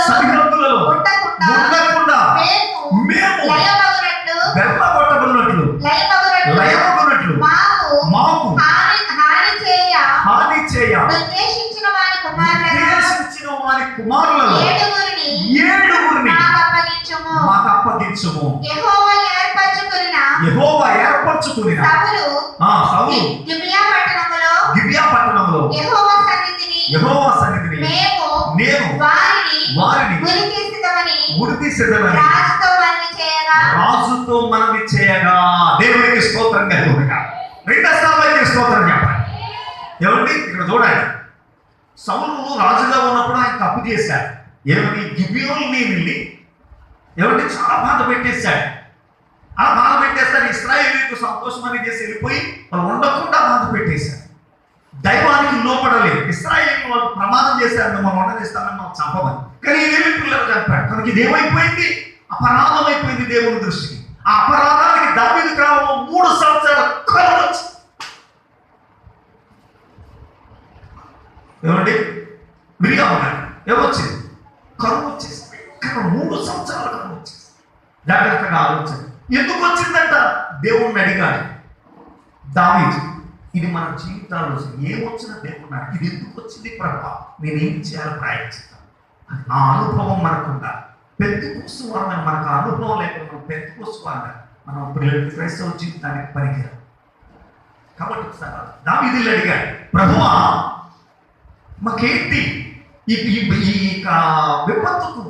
సరిహద్దులలో ఉండకుండా మేము వెళ్ళగొట్టబడినట్లు లయమగునట్లు మాకు హాని చేయ ఉద్దేశించిన వారి కుమారులలో 7 మాకు అప్పగించుము. యెహోవా ఏర్పరచుకునిన సౌలు గిబియా పట్టణంలో యెహోవా సన్నిధిని నేను వారిని ఉరితీసెదమని రాజుతో మనవి చేయగా దేవునికి స్తోత్రం కలుగునుగాక. 2 సార్లు స్తోత్రం చెప్పండి. ఎవరిని ఇక్కడ చూడండి. సౌలు రాజుగా ఉన్నప్పుడు ఆయన తప్పు చేశాడు. ఏమని? గిబియోన్ని వెళ్ళి ఎవరిని చాలా బాధ పెట్టేశాడు. అలా బాధ పెట్టేస్తాడు. ఇశ్రాయేలీయులకు సంతోషమని చేసి వెళ్ళిపోయి వాళ్ళు ఉండకుండా బాధ పెట్టేశాడు. దైవానికి లోపడలేదు. ఇశ్రాయేలీయులు వాళ్ళు ప్రమాదం చేశారు, మిమ్మల్ని ఉండనిస్తామని మాకు చంపమని. కానీ ఈ వెళ్ళి పిల్లలు చంపాడు. కనుక ఇది ఏమైపోయింది? అపరాధం అయిపోయింది దేవుని దృష్టికి. ఆ అపరాధానికి దావీదు కాలంలో 3 సంవత్సరాల కరువు వచ్చింది. ఏమండి? మిరియామ గారు ఏమొచ్చింది? కరువు వచ్చేసింది. 3 సంవత్సరాల కరువు వచ్చేసింది. జాగ్రత్తగా ఆలోచన. ఎందుకు వచ్చిందంట? దేవుణ్ణి అడిగాడు దావీదు. ఇది మన జీవితాల్లో ఏమొచ్చినా దేవుడు ఇది ఎందుకు వచ్చింది ప్రభా, నేనేం చేయాలి ప్రయత్నిస్తాను. ఆ అనుభవం మనకుందా? పెంతుకోస్తు వారమైన మనకు అనుభవం లేకుండా మనం పెంతుకోస్తు వారంగా మనం క్రైస్తవ జీవితానికి పనికిరాం. కాబట్టి దావీదు అడిగాడు, ప్రభువా మాకేంటి ఈ విపత్తుకు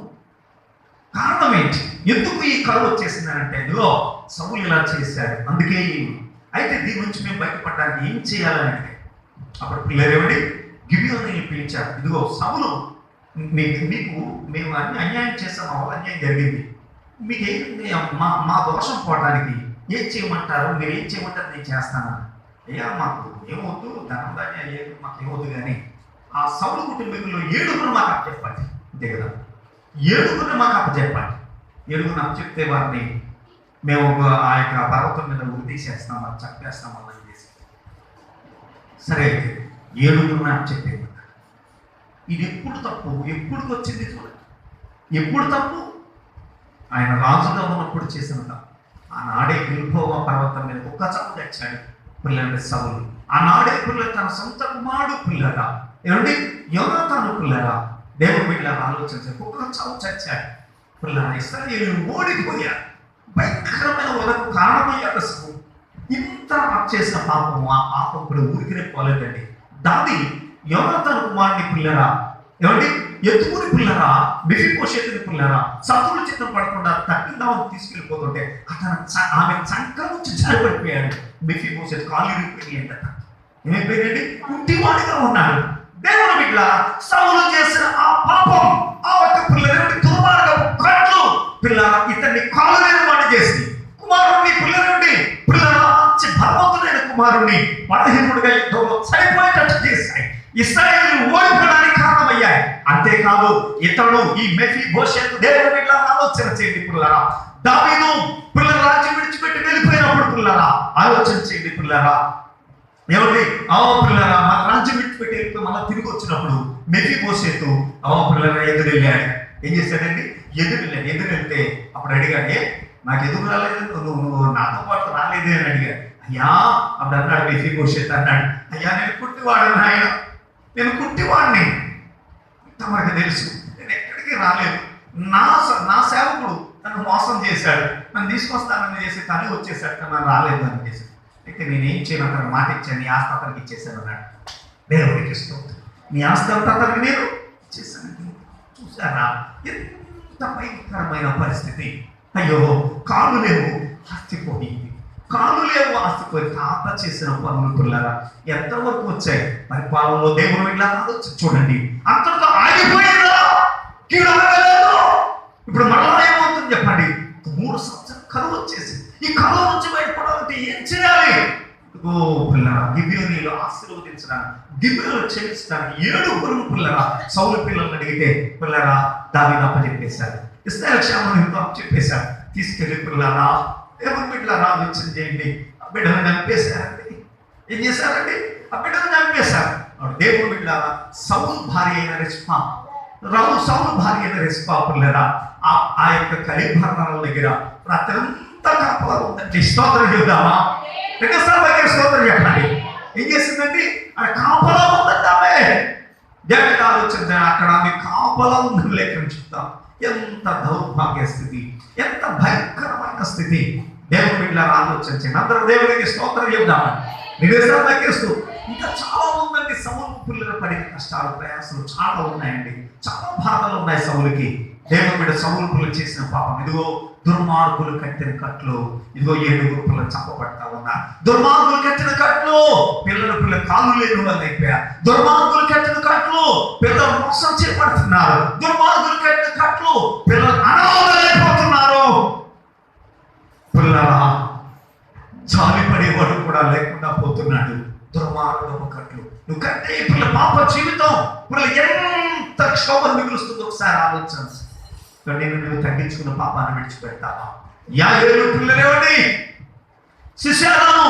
కారణం ఏంటి? ఎందుకు ఈ కరువు వచ్చేసిందని ఇదిగో సౌలు ఇలా చేశాడు, అందుకే అయితే దీని నుంచి మేము బయటపడడానికి ఏం చేయాలని అంటే అప్పుడు పిల్లలేమండి గిబియోని పిలిచారు. ఇదిగో సౌలు మీకు మేము అన్ని అన్యాయం చేస్తాం, అన్యాయం జరిగింది, మీకు ఏంటి మా దోషం పోవడానికి ఏం చేయమంటారు, మీరు ఏం చేయమంటారు నేను చేస్తాను. అయ్యా మాకు ఏమవుతూ ధనం ఏం మాకు ఏమవుతుంది, కానీ ఆ సౌలు కుటుంబీకుల్లో 7 మాకు అప్పచెప్పండి. అంతే కదా, 7 మాకు అప్పచెప్పండి. 7 అప్పచెప్తే వారిని మేము ఆ యొక్క పర్వతం మీద తీసేస్తామని చంపేస్తామని చేసి సరే 7 అప్పచెప్పేది. ఇది ఎప్పుడు తప్పు, ఎప్పుడు వచ్చింది చూడండి. ఎప్పుడు తప్పు? ఆయన రాజుగా ఉన్నప్పుడు చేసిన తప్పు. ఆనాడే గిల్బోవ పర్వతం మీద ఒక్క చావు తెచ్చాడు పిల్లల సౌలు. ఆనాడే పిల్లలు తన సొంత కుమారుడు పిల్లరా ఏమండి యోనాతాను పిల్లరా దేవుడు పిల్లలు ఆలోచించారు. ఒక్క చావు చచ్చాడు పిల్లరా. ఇశ్రాయేలీయులు ఓడిపోయారు. భయంకరమైన వరకు కారణమయ్యాడు సౌలు. ఇంత చేసిన పాపం, ఆ పాపం కూడా ఊరికినే పోలేదండి. దాది యోనాతాను కుమారుని పిల్లరా ఏమండి ఎత్తుకుని పిల్లరా మెఫీబోషెతుని పిల్లరా శత్రువుల చిత్తం పడకుండా తగ్గిందామని తీసుకెళ్ళిపోతుంటే ఆమె చంక నుంచి జారిపడిపోయాడు. మెఫీబోషెతు కాలు ఇరిగిపోయి ఏంటట, ఏమైపోయిందండి? కుంటివాడిగా ఉన్నాడు. దేవుని బిడ్డ సౌలు చేసిన ఆ పాపం, ఆ ఒక్క పిల్లలు దుర్మార్గం కట్లు పిల్లరా ఇతన్ని కాలు లేని వాడిని చేసి కుమారుణ్ణి పిల్లలండి పిల్లరా భగవంతుడైన కుమారుణ్ణి బలహీనుడిగా యుద్ధంలో చనిపోయేటట్టు చేశాయి. ఇశ్రాయేలీయులు ఓడిపోవడానికి కారణమయ్యాయి. అంతేకాదు ఇతడు ఈ మెఫీబోషెతు దేవుని బిడ్డ ఆలోచన చేయండి పిల్లరా. దావీదు పిల్లల రాజ్యం విడిచిపెట్టి వెళ్ళిపోయినప్పుడు పిల్లరా ఆలోచన చేయండి పిల్లరా. ఏమండి పిల్లరా మన రాజ్యం విడిచిపెట్టి వెళ్ళిపోయి మళ్ళీ తిరిగి వచ్చినప్పుడు మెఫీబోషెతు పిల్లరా ఎదురెళ్ళాడు. ఏం చేశాడండి? ఎదురెళ్తే అప్పుడు అడిగాడే, నాకు ఎదురు రాలేదు, నువ్వు నాతో పాటు రాలేదే అని అడిగాడు. అయ్యా అప్పుడు అన్నాడు మెఫీబోషెతు అన్నాడు, అయ్యా నేను కుట్టివాడు నాయన, నేను కుట్టివాడిని, తమకు తెలుసు, నేను ఎక్కడికి రాలేదు. నా సేవకుడు నన్ను మోసం చేశాడు, నన్ను తీసుకొస్తానని చేసి తను వచ్చేసాడు, నన్ను రాలేదు అని చేశాడు. అయితే నేనేం చేయను, అతను మాట ఇచ్చాను, నీ ఆస్తి అతనికి ఇచ్చేసాను అన్నాడు. దేవుడికి ఇష్టం, నీ ఆస్తి అంతా అతనికి నేను ఇచ్చేసాను. చూసారా ఎంత భయంకరమైన పరిస్థితి. అయ్యో కాళ్ళు లేవు ఆస్తిపోయింది, కాళ్ళు లేవు ఆస్తిపోయి తాత చేసిన పనులు పిల్లరా ఎంతవరకు వచ్చాయి? పరిపాలనలో దేవుడు ఇలా చూడండి, అంతటితో ఆగిపోయిందా? కీడలేదు. ఇప్పుడు మరలా ఏమవుతుంది చెప్పండి? 3 సంవత్సరాలు కరువు వచ్చేసి ఈ కరువు నుంచి బయటపడాలంటే ఏం చేయాలి? పిల్లరా గిబియోనీలు ఆశీర్వదించడానికి, గిబియోను క్షమించడానికి 7 పిల్లరా సౌలు పిల్లలను అడిగితే పిల్లరా దావీదు అప్పచెప్పేశారు. ఇశ్రాయేలు క్షేమాన్ని అప్పచెప్పేశారు. తీసుకెళ్ళి పిల్లరా దేవుని బిడ్డలారా ఆలోచన చేయండి. ఆ బిడ్డను చంపేశారండి. ఏం చేశారండి? ఆ బిడ్డను చంపేశారు. దేవుని బిడ్డలారా సౌలు భార్య అయిన రిస్పా, సౌలు భార్య అయిన రిస్పా పిల్లరా ఆ యొక్క కలిభరణాల దగ్గర రాత్రంతా కాపలా ఉందండి. స్తోత్రం చెబుదామా? రెండోసారి స్తోత్రం చెప్పండి. ఏం చేసిందండి? ఆ కాపలా ఉందండి. ఆమె జాగ్రత్త ఆలోచన, అక్కడ ఆమె కాపలా ఉందని లేఖనం చెప్తాం. ఎంత దౌర్భాగ్య స్థితి, ఎంత భయంకరమైన స్థితి. దేవుని బిడ్డలారా ఆలోచించండి. అందరూ దేవునికి స్తోత్రం చెబుదామా? నివేదన తగ్గిస్తూ ఇంకా చాలా ఉందండి. సౌలు పిల్లల పడిన కష్టాలు, ప్రయాసాలు చాలా ఉన్నాయండి. చాలా బాధలు ఉన్నాయి సౌలుకి. దేవుని బిడ్డ సౌలు పిల్లలు చేసిన పాపం. ఇదిగో దుర్మార్గులు కట్టిన కట్లు, ఇదిగో 7 పిల్లలు చంపబడతా ఉన్నా. దుర్మార్గులు కట్టిన కట్లు, పిల్లల కాళ్ళు లేని వాళ్ళు అయిపోయా. దుర్మార్గులు కట్టిన కట్లు, పిల్లలు మోసం చేయబడుతున్నారు. దుర్మార్గులు కట్టిన కట్లు, పిల్లలు అనాథలైపోతున్నారు. పిల్లల జాలిపడేవాడు కూడా లేకుండా పోతున్నాడు. దుర్మార్గపు కట్లు నువ్వు కట్టే పిల్లల పాప జీవితం పిల్లలు ఎంత క్షోభం మిగులుస్తుందో ఒకసారి ఆలోచించు. నేను నువ్వు తగ్గించుకున్న పాపాన్ని విడిచిపెడతావా? 50 పిల్లలేవండి. శిష్యులను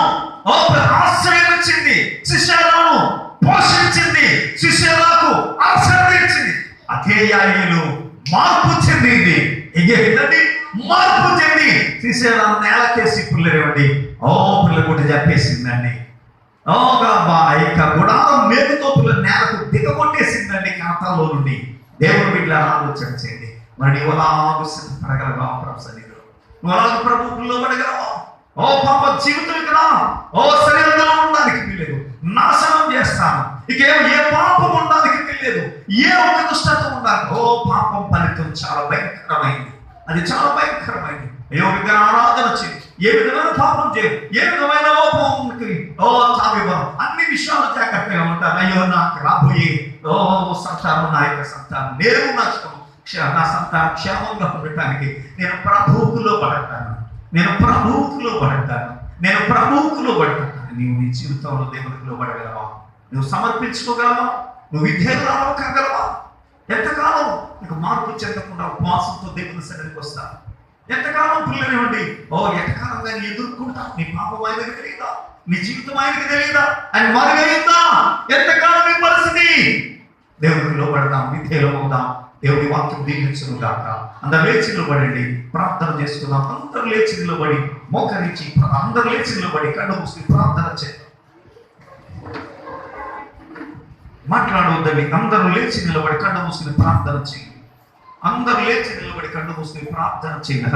ఆశ్రయం ఇచ్చింది, శిష్యులను పోషించింది, శిష్యులకు ఆశ్రయం ఇచ్చింది. అదే 50 మార్పు చెందింది. ఇంకేంటండి? మార్పు చెంది శిష్యులను నేలకేసి పిల్లలేవండి. పిల్ల కూడా చెప్పేసిందండి. గుడారం మేలుతో పిల్లలు నేలకు దిగగొట్టేసిందండి ఖాతాలో నుండి. దేవుడు వీటిలో ఆలోచన చేయండి. మరి నీవు అలాగూ సిద్ధపడగలవా? ప్రభు సన్నిధిలో నువ్వు అలాగ ప్రభువులో పడగలవా? పాప జీవితం ఇక్కడ శరీరంలో ఉండడానికి వీల్లేదు, నాశనం చేస్తాను. ఏ పాపం ఉండడానికి వీల్లేదు, ఏ ఒక దుష్టత్వం ఉండాలి. పాపం ఫలితం చాలా భయంకరమైంది, అది చాలా భయంకరమైంది. విగ్రహారాధన చేయి, ఏ విధమైన పాపం చేయు, ఏ విధమైన లోపంకి తావివ్వను, అన్ని విషయాలు జాగ్రత్తగా ఉంటాను. అయ్యో నాకు రాబోయే సంతానం, నా యొక్క సంతానం, నేను నా సంతానం క్షేమంగా ఉండటానికి నేను ప్రభువులో పడతాను, నేను ప్రభువులో పడతాను, నేను ప్రభువులో పడతాను. నీవు నీ జీవితంలో దేవుడిలో పడగలవా? నువ్వు సమర్పించుకోగలవా? నువ్వు విధేయురాలు కాగలవా? ఎంతకాలం నీకు మార్పు చెందకుండా ఉపవాసంతో దేవుని సన్నిధికి వస్తా? ఎంతకాలం పిల్లలేవండి? ఎంతకాలం దాన్ని ఎదుర్కొంటా? నీ పాపం ఆయనకి తెలియదా? నీ జీవితం ఆయనకి తెలియదా? ఆయన మరుగైందా? ఎంతకాలం నీ పరిస్థితి? దేవుడికి లోబడదాం, విధేయులం అవుదాం. దేవుడి వాక్యం దీవించును గాక. అందరు లేచి నిలబడండి, ప్రార్థన చేసుకుందాం. అందరూ లేచి నిలబడి మోకరించి, అందరూ లేచి నిలబడి కళ్ళు మూసుకుని ప్రార్థన చేద్దాం. మాట్లాడవద్దండి. అందరూ లేచి నిలబడి కళ్ళు మూసుకుని ప్రార్థన చేయండి. అందరూ లేచి నిలబడి కళ్ళు మూసుకుని ప్రార్థన చేయండి.